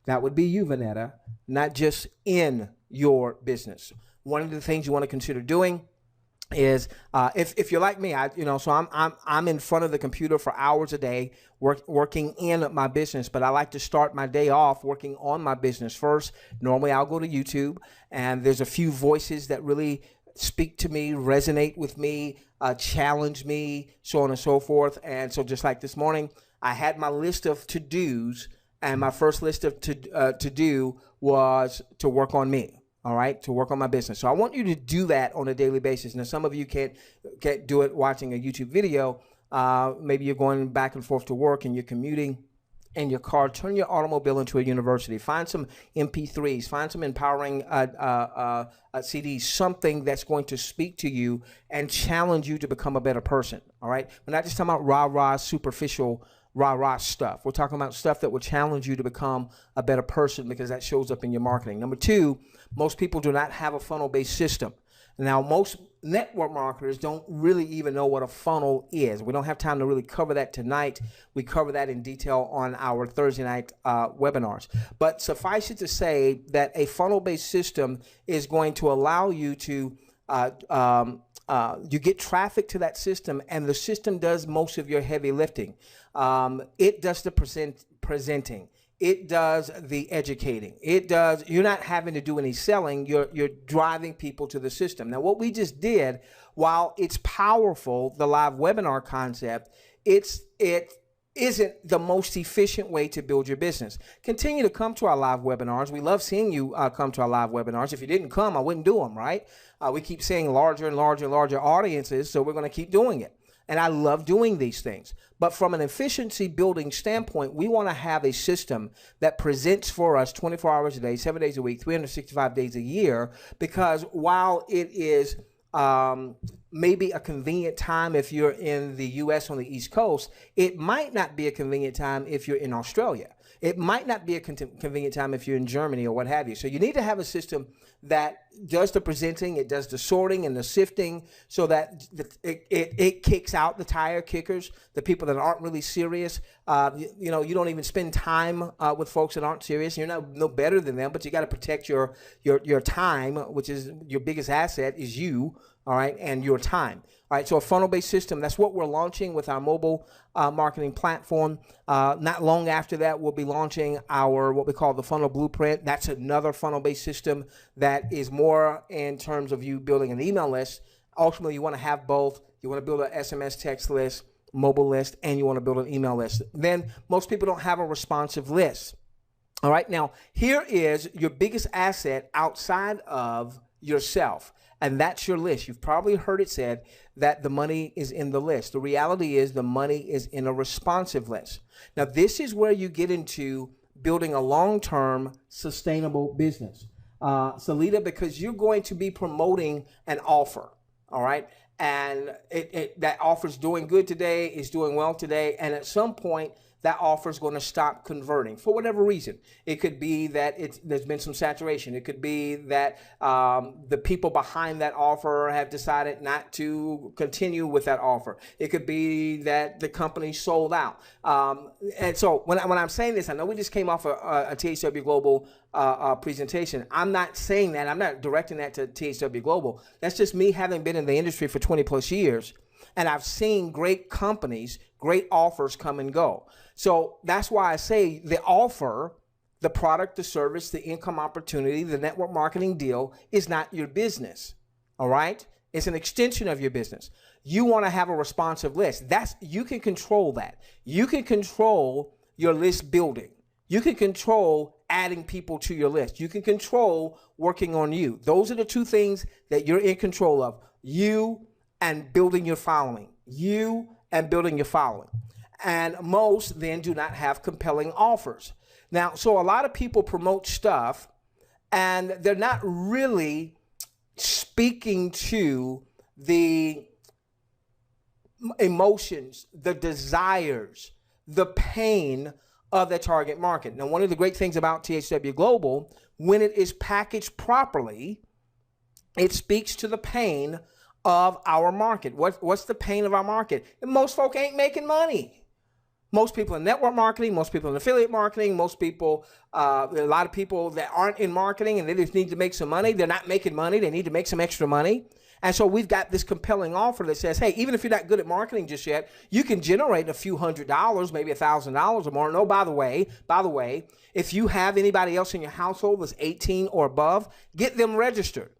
that would be you, Vanetta, not just in your business. One of the things you want to consider doing is if you're like me, so I'm in front of the computer for hours a day working in my business, but I like to start my day off working on my business first. Normally I'll go to YouTube, and there's a few voices that really speak to me, resonate with me, challenge me, so on and so forth. And so just like this morning, I had my list of to-dos, and my first list of to-do was to work on me. All right, to work on my business. So I want you to do that on a daily basis. Now, some of you can't do it watching a YouTube video. Maybe you're going back and forth to work and you're commuting in your car. Turn your automobile into a university. Find some MP3s. Find some empowering CDs, something that's going to speak to you and challenge you to become a better person. All right, we're not just talking about rah-rah, superficial rah-rah stuff. We're talking about stuff that will challenge you to become a better person, because that shows up in your marketing. Number 2, most people do not have a funnel-based system. Now, most network marketers don't really even know what a funnel is. We don't have time to really cover that tonight. We cover that in detail on our Thursday night webinars. But suffice it to say that a funnel-based system is going to allow you to you get traffic to that system, and the system does most of your heavy lifting. It does the presenting. It does the educating. It does, you're not having to do any selling. You're driving people to the system. Now, what we just did, while it's powerful, the live webinar concept, it isn't the most efficient way to build your business. Continue to come to our live webinars. We love seeing you come to our live webinars. If you didn't come, I wouldn't do them, right? We keep seeing larger and larger and larger audiences, so we're going to keep doing it. And I love doing these things. But from an efficiency building standpoint, we want to have a system that presents for us 24 hours a day, 7 days a week, 365 days a year, because while it is maybe a convenient time if you're in the US on the East Coast. It might not be a convenient time if you're in Australia. It might not be a convenient time if you're in Germany or what have you. So you need to have a system that does the presenting, it does the sorting and the sifting, so that it kicks out the tire kickers, the people that aren't really serious. You know, you don't even spend time with folks that aren't serious. You're no better than them, but you got to protect your time, which is your biggest asset, is you. All right, and your time. All right, so a funnel-based system, that's what we're launching with our mobile marketing platform. Not long after that, we'll be launching our, what we call the funnel blueprint. That's another funnel-based system that is more in terms of you building an email list. Ultimately, you want to have both. You want to build an SMS text list, mobile list, and you want to build an email list. Then most people don't have a responsive list. All right, now here is your biggest asset outside of yourself. And that's your list. You've probably heard it said that the money is in the list. The reality is the money is in a responsive list. Now, this is where you get into building a long-term sustainable business. Salida, because you're going to be promoting an offer, all right? And that offer's doing good today, is doing well today, and at some point, that offer is going to stop converting for whatever reason. It could be that there's been some saturation. It could be that the people behind that offer have decided not to continue with that offer. It could be that the company sold out. And so when I'm saying this, I know we just came off a THW Global presentation. I'm not saying that. I'm not directing that to THW Global. That's just me having been in the industry for 20 plus years. And I've seen great companies, great offers come and go. So that's why I say the offer, the product, the service, the income opportunity, the network marketing deal is not your business. All right? It's an extension of your business. You want to have a responsive list. You can control that. You can control your list building. You can control adding people to your list. You can control working on you. Those are the two things that you're in control of. You and building your following. You and building your following. And most then do not have compelling offers. Now, so a lot of people promote stuff and they're not really speaking to the emotions, the desires, the pain of the target market. Now, one of the great things about THW Global, when it is packaged properly, it speaks to the pain of our market. What's the pain of our market? And most folk ain't making money. Most people in network marketing, most people in affiliate marketing, most people, there are a lot of people that aren't in marketing and they just need to make some money. They're not making money. They need to make some extra money. And so we've got this compelling offer that says, hey, even if you're not good at marketing just yet, you can generate a few $100s, maybe $1,000 or more. No, by the way, if you have anybody else in your household that's 18 or above, get them registered.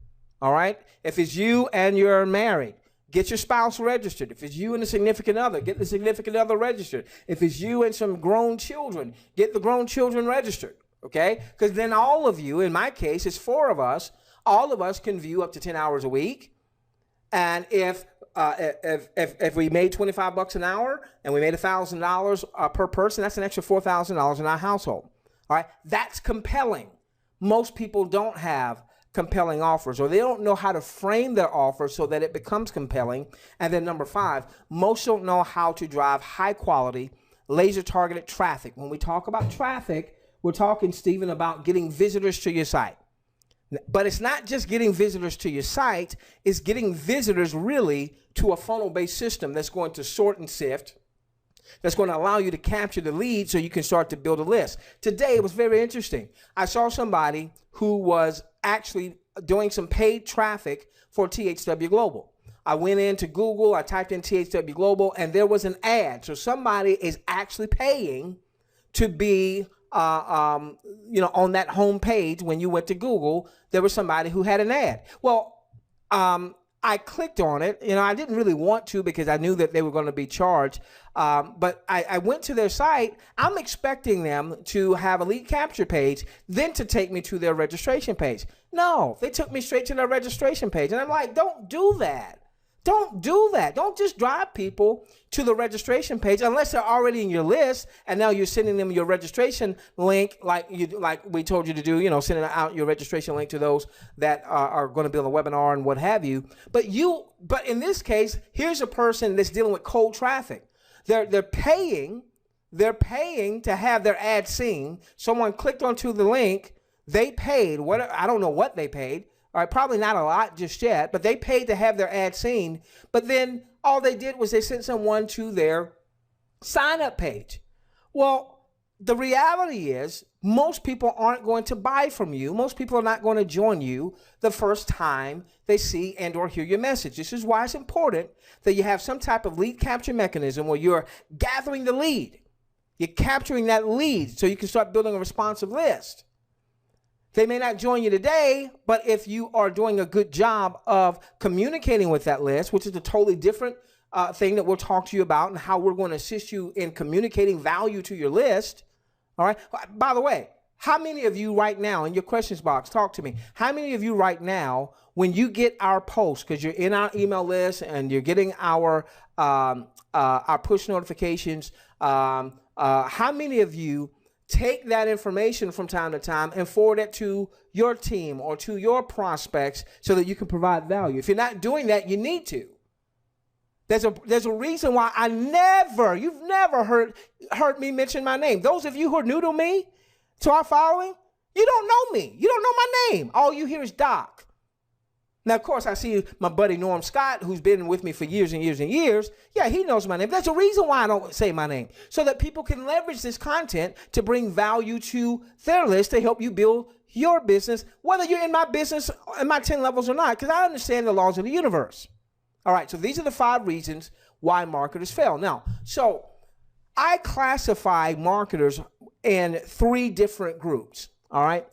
All right? If it's you and you're married, get your spouse registered. If it's you and a significant other, get the significant other registered. If it's you and some grown children, get the grown children registered, okay? Because then all of you, in my case, it's 4 of us, all of us can view up to 10 hours a week. And if we made $25 an hour and we made $1,000 per person, that's an extra $4,000 in our household, all right? That's compelling. Most people don't have compelling offers, or they don't know how to frame their offer so that it becomes compelling. And then number 5, most don't know how to drive high quality, laser targeted traffic. When we talk about traffic, we're talking, Stephen, about getting visitors to your site. But it's not just getting visitors to your site, it's getting visitors really to a funnel-based system that's going to sort and sift, that's going to allow you to capture the lead so you can start to build a list. Today, it was very interesting. I saw somebody who was actually doing some paid traffic for THW Global. I went into Google, I typed in THW Global, and there was an ad. So somebody is actually paying to be, on that home page. When you went to Google, there was somebody who had an ad. Well, I clicked on it. I didn't really want to because I knew that they were going to be charged. But I went to their site. I'm expecting them to have a lead capture page, then to take me to their registration page. No, they took me straight to their registration page. And I'm like, don't do that. Don't do that. Don't just drive people to the registration page unless they're already in your list and now you're sending them your registration link like we told you to do, you know, sending out your registration link to those that are going to be on the webinar and what have you. But in this case, here's a person that's dealing with cold traffic. They're paying to have their ad seen. Someone clicked onto the link, they paid, I don't know what they paid. All right, probably not a lot just yet, but they paid to have their ad seen. But then all they did was they sent someone to their sign-up page. Well, the reality is most people aren't going to buy from you. Most people are not going to join you the first time they see and or hear your message. This is why it's important that you have some type of lead capture mechanism where you're gathering the lead. You're capturing that lead so you can start building a responsive list. They may not join you today, but if you are doing a good job of communicating with that list, which is a totally different thing that we'll talk to you about and how we're going to assist you in communicating value to your list. All right. By the way, how many of you right now in your questions box, talk to me. How many of you right now, when you get our posts, because you're in our email list and you're getting our push notifications, how many of you take that information from time to time and forward it to your team or to your prospects so that you can provide value? If you're not doing that, you need to. There's a reason why you've never heard me mention my name. Those of you who are new to me, to our following, you don't know me. You don't know my name. All you hear is Doc. Now, of course, I see my buddy Norm Scott, who's been with me for years and years and years. Yeah, he knows my name. That's a reason why I don't say my name, so that people can leverage this content to bring value to their list to help you build your business, whether you're in my business, in my 10 levels or not, because I understand the laws of the universe. All right, so these are the 5 reasons why marketers fail. Now, so I classify marketers in 3 different groups, all right?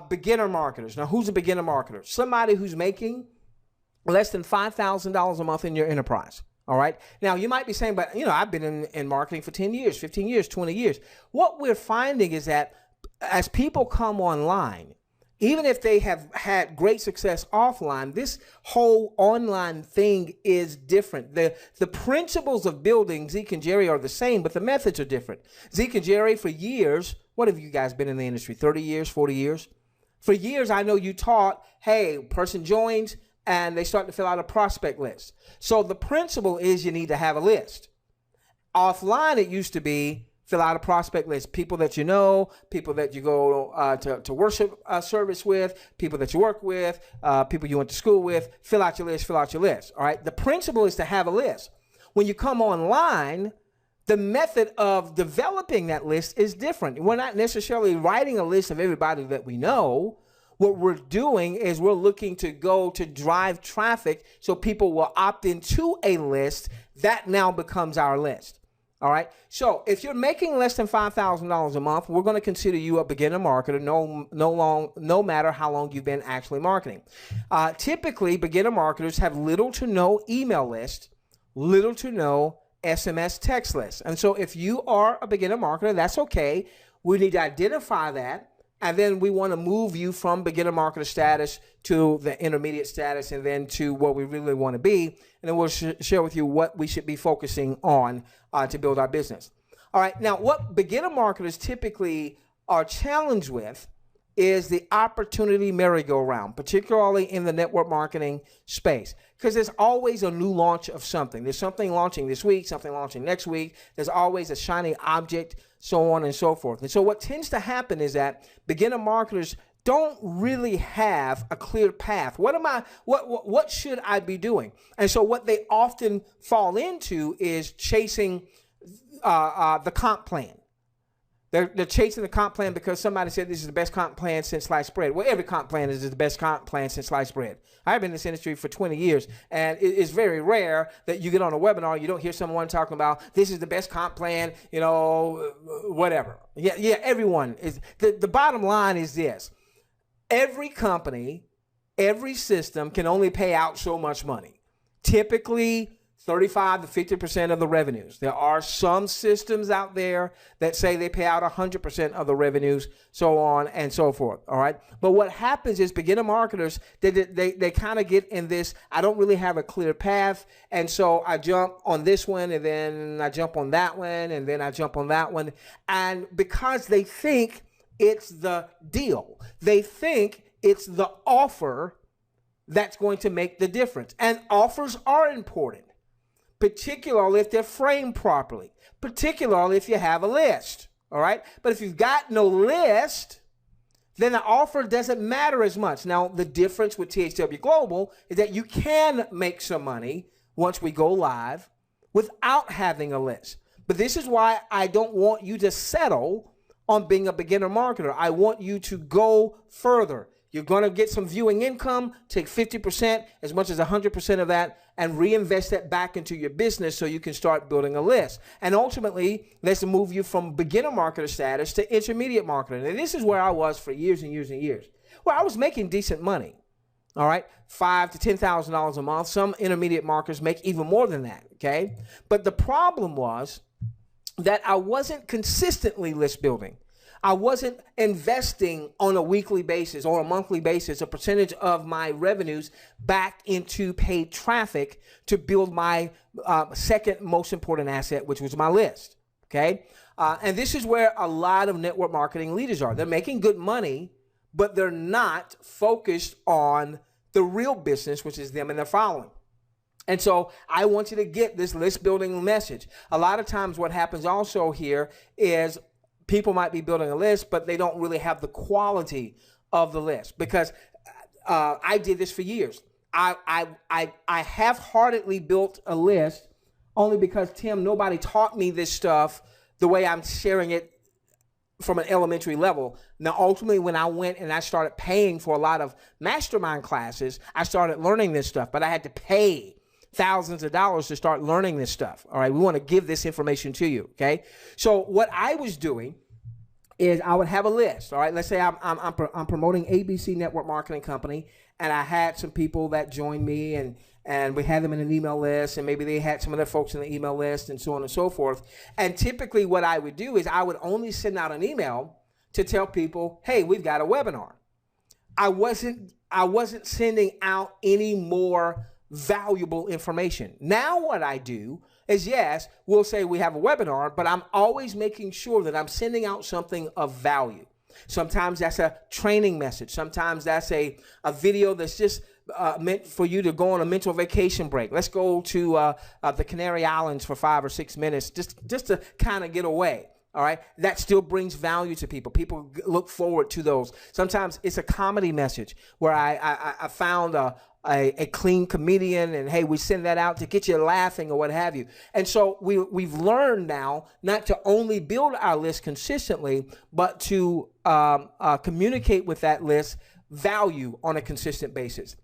Beginner marketers. Now, who's a beginner marketer? Somebody who's making less than $5,000 a month in your enterprise. All right. Now, you might be saying, but, you know, I've been in marketing for 10 years, 15 years, 20 years. What we're finding is that as people come online, even if they have had great success offline, this whole online thing is different. The principles of building Zeke and Jerry are the same, but the methods are different. Zeke and Jerry, for years, what have you guys been in the industry? 30 years, 40 years? For years, I know you taught, hey, person joins and they start to fill out a prospect list. So the principle is you need to have a list. Offline, it used to be fill out a prospect list. People that you know, people that you go to worship service with, people that you work with, people you went to school with. Fill out your list, fill out your list. All right. The principle is to have a list. When you come online, the method of developing that list is different. We're not necessarily writing a list of everybody that we know. What we're doing is we're looking to go to drive traffic so people will opt into a list. That now becomes our list. All right. So if you're making less than $5,000 a month, we're going to consider you a beginner marketer, no matter how long you've been actually marketing. Typically, beginner marketers have little to no email list, little to no SMS text list. And so if you are a beginner marketer, that's okay. We need to identify that. And then we want to move you from beginner marketer status to the intermediate status and then to what we really want to be. And then we'll share with you what we should be focusing on to build our business. All right. Now, what beginner marketers typically are challenged with is the opportunity merry-go-round, particularly in the network marketing space, because there's always a new launch of something. There's something launching this week, something launching next week. There's always a shiny object, so on and so forth. And so what tends to happen is that beginner marketers don't really have a clear path. What should I be doing? And so what they often fall into is chasing the comp plan. They're chasing the comp plan because somebody said this is the best comp plan since sliced bread. Well, every comp plan is the best comp plan since sliced bread. I've been in this industry for 20 years, and it's very rare that you get on a webinar, you don't hear someone talking about this is the best comp plan, you know, whatever. Yeah, everyone is. The bottom line is this. Every company, every system can only pay out so much money. Typically, 35 to 50% of the revenues. There are some systems out there that say they pay out 100% of the revenues, so on and so forth, all right? But what happens is beginner marketers, they kind of get in this, I don't really have a clear path, and so I jump on this one, and then I jump on that one, and then I jump on that one, and because they think it's the deal, they think it's the offer that's going to make the difference, and offers are important, particularly if they're framed properly, particularly if you have a list, all right? But if you've got no list, then the offer doesn't matter as much. Now, the difference with THW Global is that you can make some money once we go live without having a list. But this is why I don't want you to settle on being a beginner marketer. I want you to go further. You're going to get some viewing income, take 50%, as much as 100% of that, and reinvest that back into your business so you can start building a list. And ultimately, let's move you from beginner marketer status to intermediate marketer. And this is where I was for years and years and years. Well, I was making decent money, all right? $5,000 to $10,000 a month. Some intermediate marketers make even more than that, okay? But the problem was that I wasn't consistently list building. I wasn't investing on a weekly basis or a monthly basis a percentage of my revenues back into paid traffic to build my second most important asset, which was my list, okay? And this is where a lot of network marketing leaders are. They're making good money, but they're not focused on the real business, which is them and their following. And so I want you to get this list building message. A lot of times what happens also here is people might be building a list, but they don't really have the quality of the list, because I did this for years. I half-heartedly built a list only because, Tim, nobody taught me this stuff the way I'm sharing it from an elementary level. Now, ultimately, when I went and I started paying for a lot of mastermind classes, I started learning this stuff, but I had to pay thousands of dollars to start learning this stuff. All right, we want to give this information to you. Okay, so what I was doing is I would have a list. All right, let's say I'm promoting ABC Network Marketing Company, and I had some people that joined me, and we had them in an email list, and maybe they had some other folks in the email list, and so on and so forth. And typically, what I would do is I would only send out an email to tell people, "Hey, we've got a webinar." I wasn't sending out any more valuable information. Now what I do is, yes, we'll say we have a webinar, but I'm always making sure that I'm sending out something of value. Sometimes that's a training message. Sometimes that's a video that's just meant for you to go on a mental vacation break. Let's go to the Canary Islands for 5 or 6 minutes just to kind of get away. All right, that still brings value to people. People look forward to those. Sometimes it's a comedy message where I found a clean comedian, and hey, we send that out to get you laughing or what have you. And so we've learned now not to only build our list consistently, but to communicate with that list value on a consistent basis.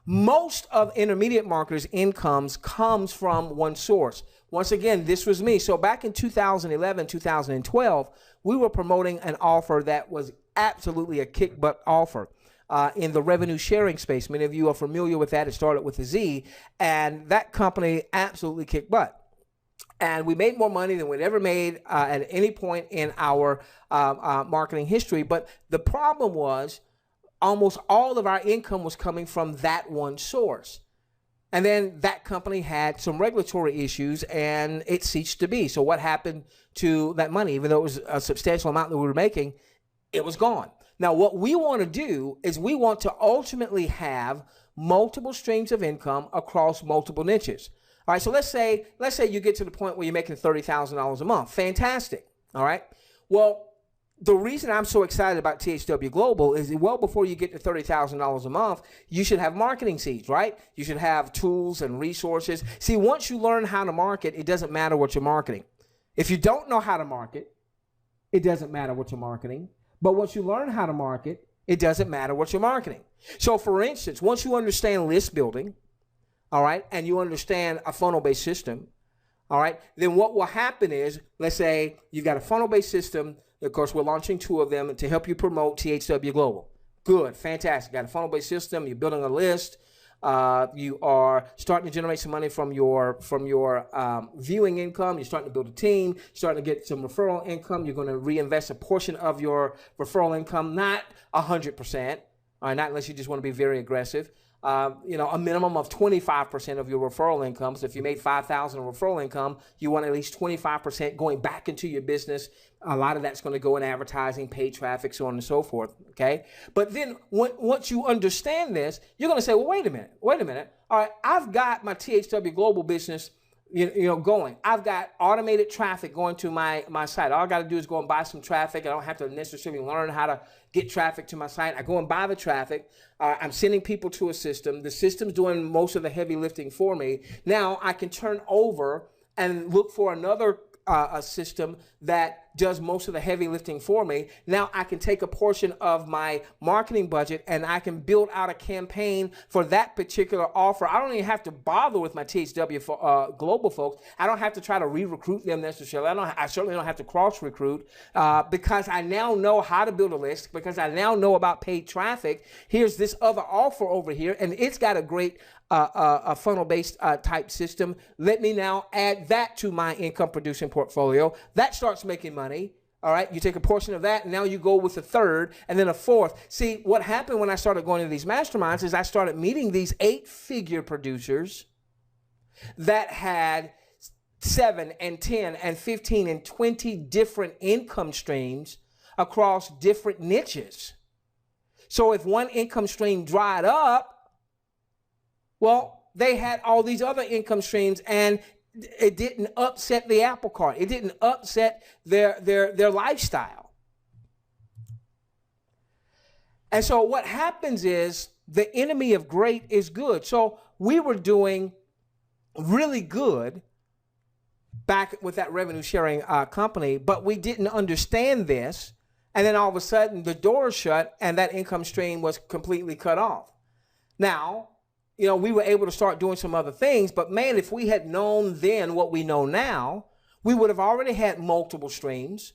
Most of intermediate marketers' incomes comes from one source. Once again, this was me. So back in 2011, 2012, we were promoting an offer that was absolutely a kick butt offer in the revenue sharing space. Many of you are familiar with that. It started with a Z, and that company absolutely kicked butt. And we made more money than we'd ever made at any point in our marketing history. But the problem was almost all of our income was coming from that one source. And then that company had some regulatory issues, and it ceased to be. So what happened to that money? Even though it was a substantial amount that we were making, it was gone. Now, what we want to do is we want to ultimately have multiple streams of income across multiple niches. All right, so let's say you get to the point where you're making $30,000 a month. Fantastic. All right. Well, the reason I'm so excited about THW Global is well before you get to $30,000 a month, you should have marketing seeds, right? You should have tools and resources. See, once you learn how to market, it doesn't matter what you're marketing. If you don't know how to market, it doesn't matter what you're marketing. But once you learn how to market, it doesn't matter what you're marketing. So for instance, once you understand list building, all right, and you understand a funnel-based system, all right, then what will happen is, let's say you've got a funnel-based system. Of course, we're launching 2 of them to help you promote THW Global. Good, fantastic. Got a funnel-based system. You're building a list. You are starting to generate some money from your viewing income. You're starting to build a team. You're starting to get some referral income. You're going to reinvest a portion of your referral income, not 100%, not unless you just want to be very aggressive. You know, a minimum of 25% of your referral income. So if you made $5,000 in referral income, you want at least 25% going back into your business. A lot of that's going to go in advertising, paid traffic, so on and so forth. Okay. But then once you understand this, you're going to say, well, wait a minute. All right. I've got my THWGlobal business, you know, going. I've got automated traffic going to my site. All I got to do is go and buy some traffic. I don't have to necessarily learn how to get traffic to my site. I go and buy the traffic. I'm sending people to a system. The system's doing most of the heavy lifting for me. Now I can turn over and look for another a system that does most of the heavy lifting for me. Now I can take a portion of my marketing budget and I can build out a campaign for that particular offer. I don't even have to bother with my THW Global folks. I don't have to try to re-recruit them necessarily. I certainly don't have to cross-recruit because I now know how to build a list, because I now know about paid traffic. Here's this other offer over here, and it's got a great a funnel-based type system. Let me now add that to my income-producing portfolio. That starts making money. All right, you take a portion of that, and now you go with a third, and then a fourth. See, what happened when I started going to these masterminds is I started meeting these 8-figure producers that had 7 and 10 and 15 and 20 different income streams across different niches. So if one income stream dried up, well, they had all these other income streams, and it didn't upset the apple cart. It didn't upset their lifestyle. And so what happens is the enemy of great is good. So we were doing really good back with that revenue sharing company, but we didn't understand this. And then all of a sudden the door shut and that income stream was completely cut off. Now, you know, we were able to start doing some other things, but man, if we had known then what we know now, we would have already had multiple streams.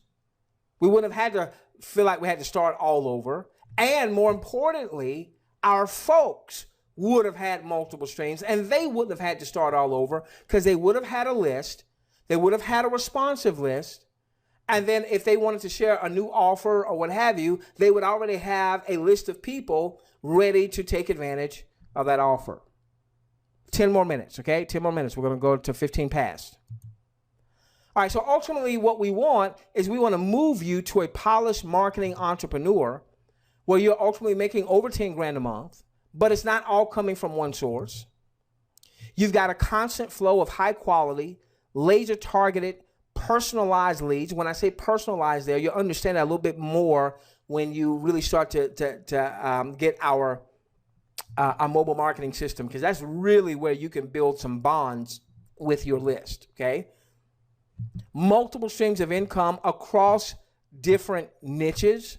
We wouldn't have had to feel like we had to start all over. And more importantly, our folks would have had multiple streams, and they wouldn't have had to start all over because they would have had a list. They would have had a responsive list. And then if they wanted to share a new offer or what have you, they would already have a list of people ready to take advantage of that offer. 10 more minutes, okay? 10 more minutes. We're going to go to 15 past. All right, so ultimately what we want is we want to move you to a polished marketing entrepreneur where you're ultimately making over 10 grand a month, but it's not all coming from one source. You've got a constant flow of high quality, laser targeted, personalized leads. When I say personalized there, you'll understand that a little bit more when you really start to get our mobile marketing system, because that's really where you can build some bonds with your list, okay? Multiple streams of income across different niches.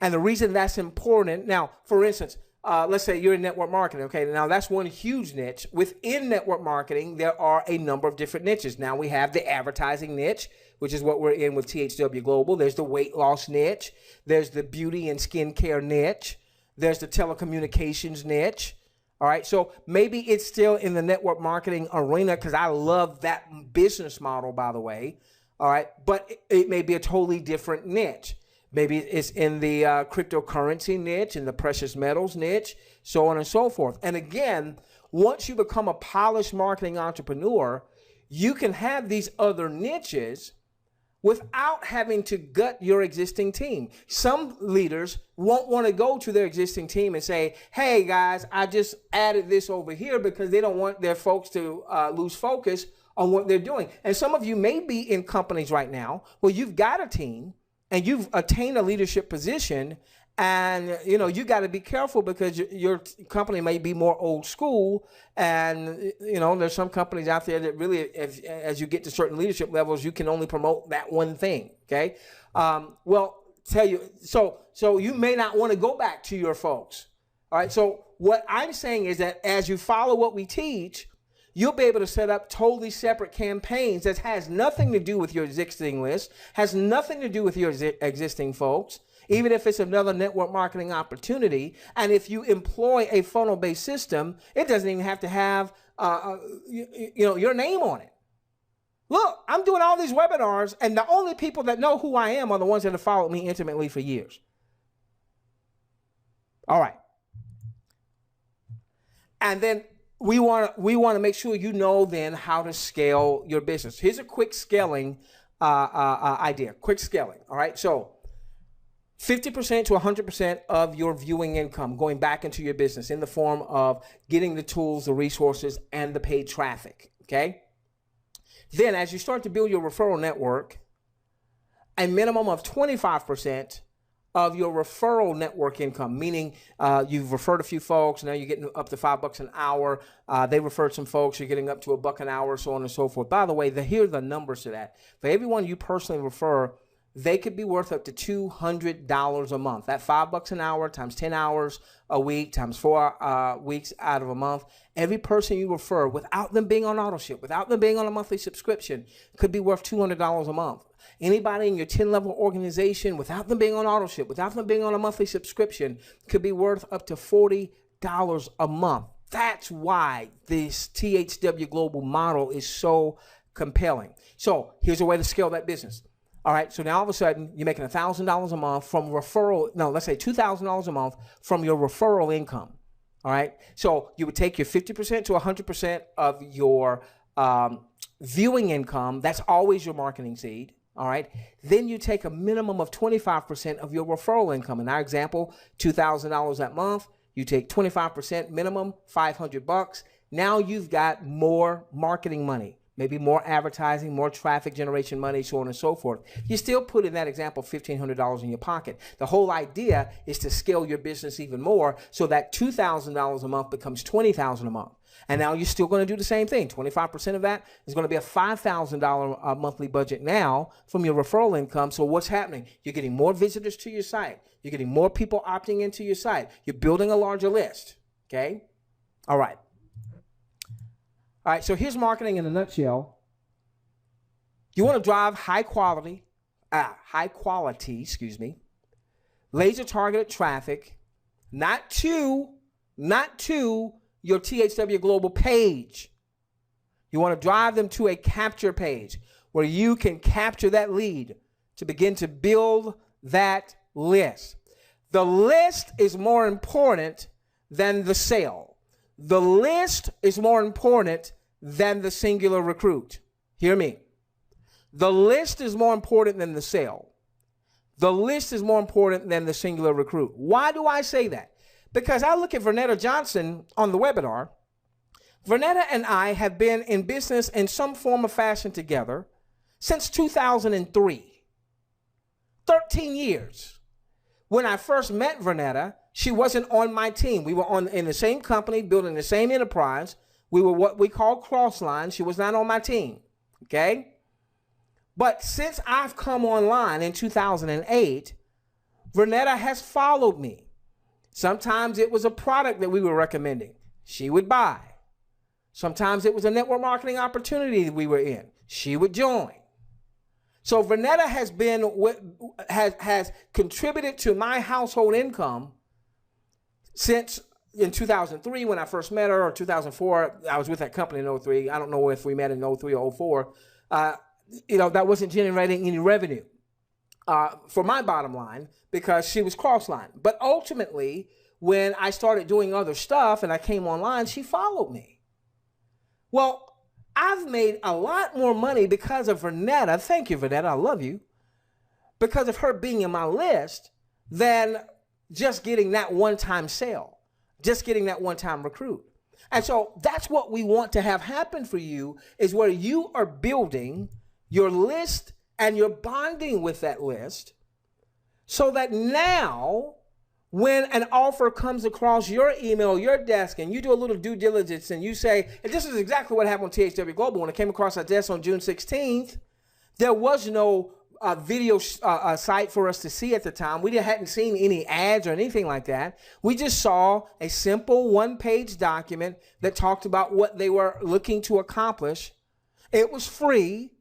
And the reason that's important, now, for instance, let's say you're in network marketing, okay? Now, that's one huge niche. Within network marketing, there are a number of different niches. Now, we have the advertising niche, which is what we're in with THWGlobal. There's the weight loss niche. There's the beauty and skincare niche. There's the telecommunications niche. All right, so maybe it's still in the network marketing arena because I love that business model, by the way. All right, but it may be a totally different niche. Maybe it's in the cryptocurrency niche, in the precious metals niche, so on and so forth. And again, once you become a polished marketing entrepreneur, you can have these other niches without having to gut your existing team. Some leaders won't want to go to their existing team and say, hey guys, I just added this over here, because they don't want their folks to lose focus on what they're doing. And some of you may be in companies right now where you've got a team and you've attained a leadership position, and you know you got to be careful because your company may be more old school, and you know there's some companies out there that really, as you get to certain leadership levels, you can only promote that one thing. Okay, well, tell you so you may not want to go back to your folks. All right, so what I'm saying is that as you follow what we teach, you'll be able to set up totally separate campaigns that has nothing to do with your existing list, has nothing to do with your existing folks, even if it's another network marketing opportunity. And if you employ a funnel-based system, it doesn't even have to have your name on it. Look, I'm doing all these webinars, and the only people that know who I am are the ones that have followed me intimately for years. All right. And then we want to make sure you know then how to scale your business. Here's a quick scaling idea. Quick scaling. All right. So 50% to 100% of your viewing income going back into your business in the form of getting the tools, the resources, and the paid traffic. Okay. Then as you start to build your referral network, a minimum of 25% of your referral network income, meaning you've referred a few folks, now you're getting up to $5 an hour. They referred some folks, you're getting up to $1 an hour, so on and so forth. By the way, here are the numbers to that. For everyone you personally refer, they could be worth up to $200 a month. That $5 an hour times 10 hours a week times 4 weeks out of a month. Every person you refer, without them being on auto ship, without them being on a monthly subscription, could be worth $200 a month. Anybody in your 10-level organization, without them being on auto ship, without them being on a monthly subscription, could be worth up to $40 a month. That's why this THW Global model is so compelling. So here's a way to scale that business. All right, so now all of a sudden you're making $1,000 a month from referral. No, let's say $2,000 a month from your referral income. All right, so you would take your 50% to 100% of your viewing income. That's always your marketing seed. All right, then you take a minimum of 25% of your referral income. In our example, $2,000 that month. You take 25% minimum, $500. Now you've got more marketing money. Maybe more advertising, more traffic generation money, so on and so forth. You still put in that example $1,500 in your pocket. The whole idea is to scale your business even more so that $2,000 a month becomes $20,000 a month. And now you're still going to do the same thing. 25% of that is going to be a $5,000 monthly budget now from your referral income. So what's happening? You're getting more visitors to your site. You're getting more people opting into your site. You're building a larger list. Okay? All right. All right, so here's marketing in a nutshell. You want to drive high quality, laser targeted traffic, not to your THW Global page. You want to drive them to a capture page where you can capture that lead to begin to build that list. The list is more important than the sale. The list is more important than the singular recruit. Hear me. The list is more important than the sale. The list is more important than the singular recruit. Why do I say that? Because I look at Vernetta Johnson on the webinar. Vernetta and I have been in business in some form or fashion together since 2003. 13 years. When I first met Vernetta, she wasn't on my team. We were in the same company, building the same enterprise. We were what we call cross-line. She was not on my team, okay? But since I've come online in 2008, Vernetta has followed me. Sometimes it was a product that we were recommending. She would buy. Sometimes it was a network marketing opportunity that we were in. She would join. So Vernetta has contributed to my household income since in 2003 when I first met her, or 2004. I was with that company in 03. I don't know if we met in 03 or 04. That wasn't generating any revenue for my bottom line because she was cross-line. But ultimately, when I started doing other stuff and I came online, she followed me. Well, I've made a lot more money because of Vernetta. Thank you, Vernetta. I love you. Because of her being in my list than just getting that one-time sale. Just getting that one-time recruit. And so that's what we want to have happen for you, is where you are building your list and you're bonding with that list so that now when an offer comes across your email, your desk, and you do a little due diligence and you say, and this is exactly what happened with THW Global. When it came across our desk on June 16th, there was no video site for us to see at the time. We hadn't seen any ads or anything like that. We just saw a simple one-page document that talked about what they were looking to accomplish. It was free.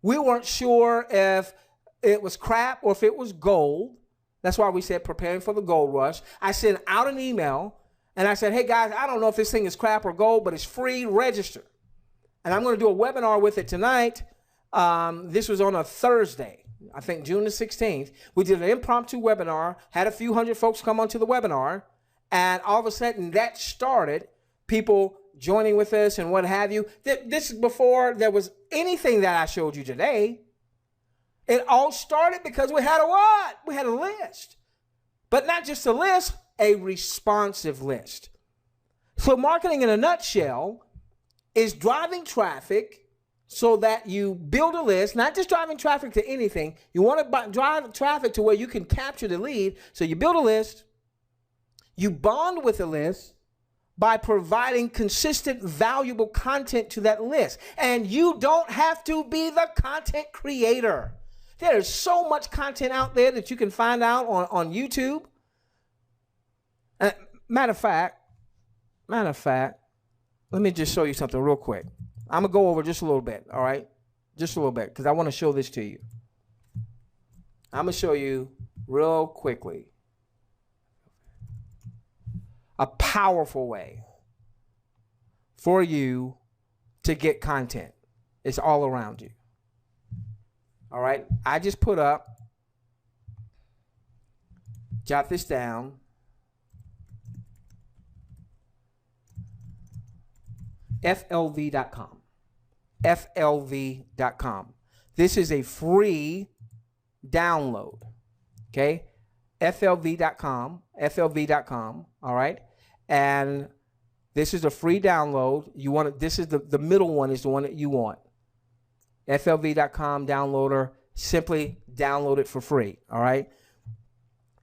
We weren't sure if it was crap or if it was gold. That's why we said preparing for the gold rush. I sent out an email and I said, hey guys, I don't know if this thing is crap or gold, but it's free, register. And I'm going to do a webinar with it tonight. This was on a Thursday, I think June the 16th. We did an impromptu webinar, had a few hundred folks come onto the webinar, and all of a sudden that started people joining with us and what have you. This is before there was anything that I showed you today. It all started because we had a what? We had a list. But not just a list, a responsive list. So marketing in a nutshell is driving traffic so that you build a list, not just driving traffic to anything. You want to drive traffic to where you can capture the lead. So you build a list, you bond with a list by providing consistent, valuable content to that list. And you don't have to be the content creator. There's so much content out there that you can find out on YouTube. Matter of fact, let me just show you something real quick. I'm going to go over just a little bit, all right? Just a little bit, because I want to show this to you. I'm going to show you real quickly a powerful way for you to get content. It's all around you. All right, I just put up, jot this down, FLV.com. FLV.com. This is a free download. Okay, FLV.com. FLV.com. All right, and this is a free download. You want it, this is the middle one is the one that you want. FLV.com downloader. Simply download it for free. All right.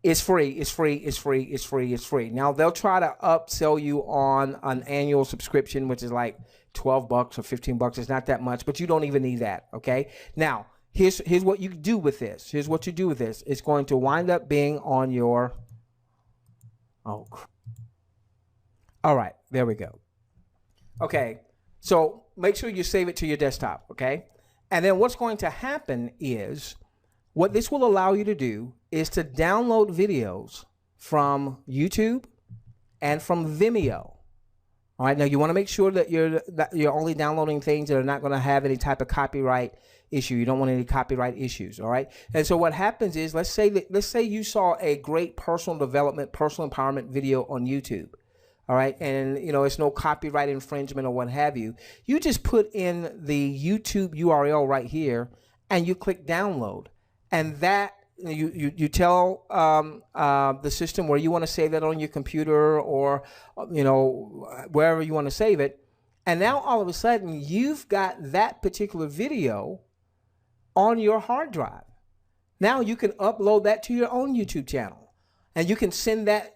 It's free. It's free. It's free. It's free. It's free. Now they'll try to upsell you on an annual subscription, which is like $12 or $15. It's not that much, but you don't even need that. Okay. Now here's what you do with this. Here's what you do with this. It's going to wind up being on your. Oh. All right. There we go. Okay. So make sure you save it to your desktop. Okay. And then what's going to happen is, what this will allow you to do is to download videos from YouTube and from Vimeo. All right, now you want to make sure that you're only downloading things that are not going to have any type of copyright issue. You don't want any copyright issues. All right, and so what happens is, let's say you saw a great personal development, personal empowerment video on YouTube. All right, and you know it's no copyright infringement or what have you. You just put in the YouTube URL right here, and you click download, and that you tell the system where you want to save that on your computer or you know wherever you want to save it, and now all of a sudden you've got that particular video on your hard drive. Now you can upload that to your own YouTube channel, and you can send that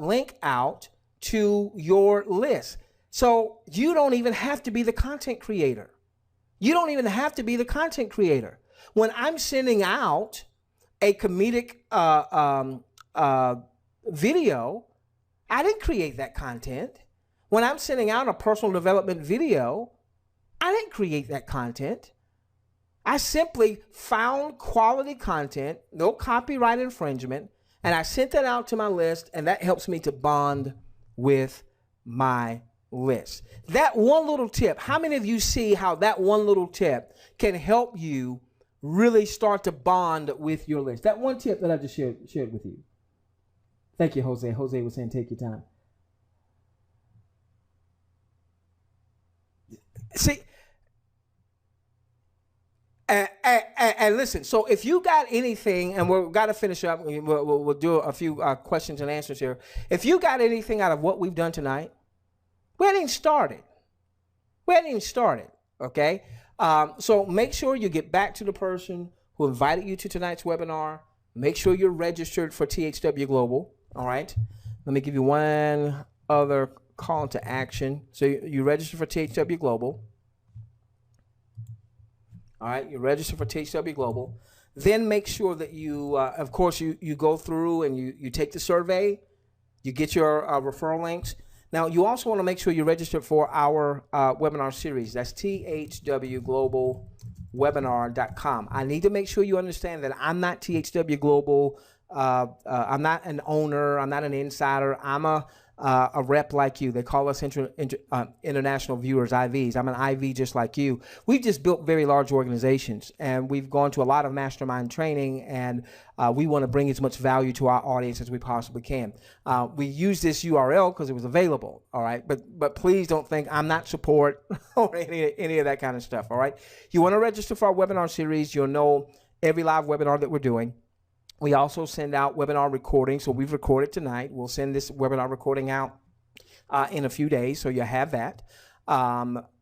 link out to your list. So you don't even have to be the content creator. You don't even have to be the content creator. When I'm sending out a comedic video, I didn't create that content. When I'm sending out a personal development video, I didn't create that content. I simply found quality content, no copyright infringement, and I sent that out to my list, and that helps me to bond with my list. That one little tip, how many of you see how that one little tip can help you really start to bond with your list? That one tip that I just shared with you. Thank you, Jose. Jose was saying take your time. See, and listen, so if you got anything, and we've got to finish up, we'll do a few questions and answers here. If you got anything out of what we've done tonight, we hadn't even started. We hadn't even started, okay? So make sure you get back to the person who invited you to tonight's webinar. Make sure you're registered for THWGlobal, all right? Let me give you one other call to action. So you register for THWGlobal. All right, you register for THWGlobal. Then make sure that you, of course, you go through and you take the survey, you get your referral links. Now, you also want to make sure you register for our webinar series. That's THWGlobal.webinar.com. I need to make sure you understand that I'm not THW Global. I'm not an owner. I'm not an insider. I'm a rep like you. They call us international viewers, IVs. I'm an IV just like you. We've just built very large organizations, and we've gone to a lot of mastermind training, and we want to bring as much value to our audience as we possibly can. We use this URL because it was available, all right? But please don't think I'm not support or any of that kind of stuff, all right? You want to register for our webinar series. You'll know every live webinar that we're doing. We also send out webinar recordings. So we've recorded tonight. We'll send this webinar recording out in a few days, so you have that.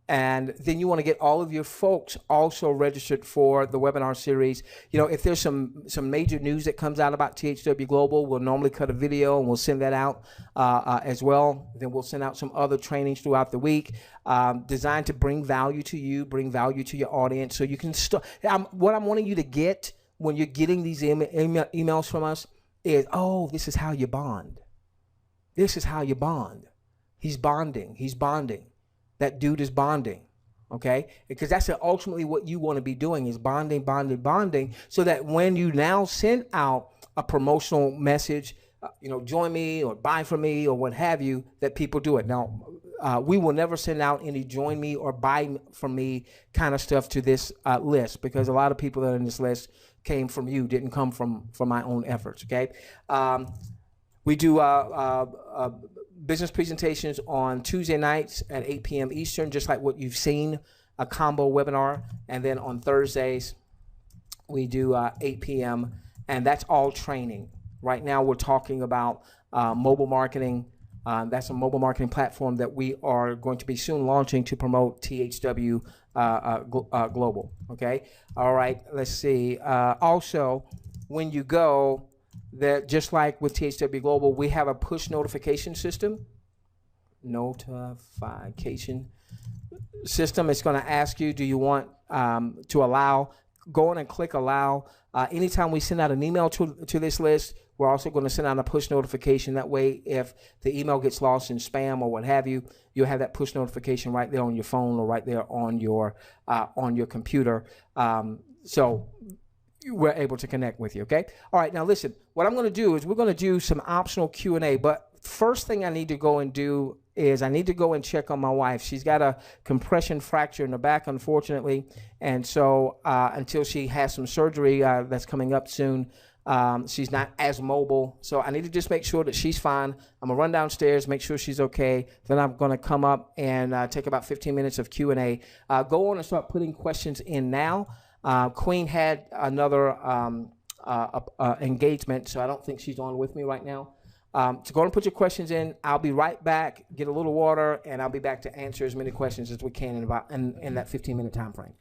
And then you want to get all of your folks also registered for the webinar series. You know, if there's some major news that comes out about THW Global, we'll normally cut a video and we'll send that out as well. Then we'll send out some other trainings throughout the week designed to bring value to you, bring value to your audience. So you can start. What I'm wanting you to get when you're getting these emails from us is, oh, this is how you bond. This is how you bond. He's bonding. He's bonding. That dude is bonding, okay? Because that's ultimately what you want to be doing, is bonding, bonding, bonding, so that when you now send out a promotional message, you know, join me or buy from me or what have you, that people do it. Now, we will never send out any join me or buy from me kind of stuff to this list, because a lot of people that are in this list came from you, didn't come from my own efforts, okay? We do business presentations on Tuesday nights at 8 p.m. Eastern, just like what you've seen, a combo webinar. And then on Thursdays, we do 8 p.m. and that's all training. Right now, we're talking about mobile marketing. That's a mobile marketing platform that we are going to be soon launching to promote THW Global, okay? All right, let's see. Also, when you go, that just like with THW Global, we have a push notification system. Notification system. It's going to ask you, do you want to allow? Go in and click allow. Anytime we send out an email to this list, we're also going to send out a push notification. That way, if the email gets lost in spam or what have you, you'll have that push notification right there on your phone or right there on your computer. So we're able to connect with you, okay? All right, now listen, what I'm going to do is we're going to do some optional Q&A, but first thing I need to go and do is I need to go and check on my wife. She's got a compression fracture in the back, unfortunately, and so until she has some surgery that's coming up soon, she's not as mobile, so I need to just make sure that she's fine. I'm gonna run downstairs, make sure she's okay. Then I'm gonna come up and take about 15 minutes of Q&A. Go on and start putting questions in now. Queen had another engagement, so I don't think she's on with me right now. So go and put your questions in. I'll be right back, get a little water, and I'll be back to answer as many questions as we can in that 15-minute time frame.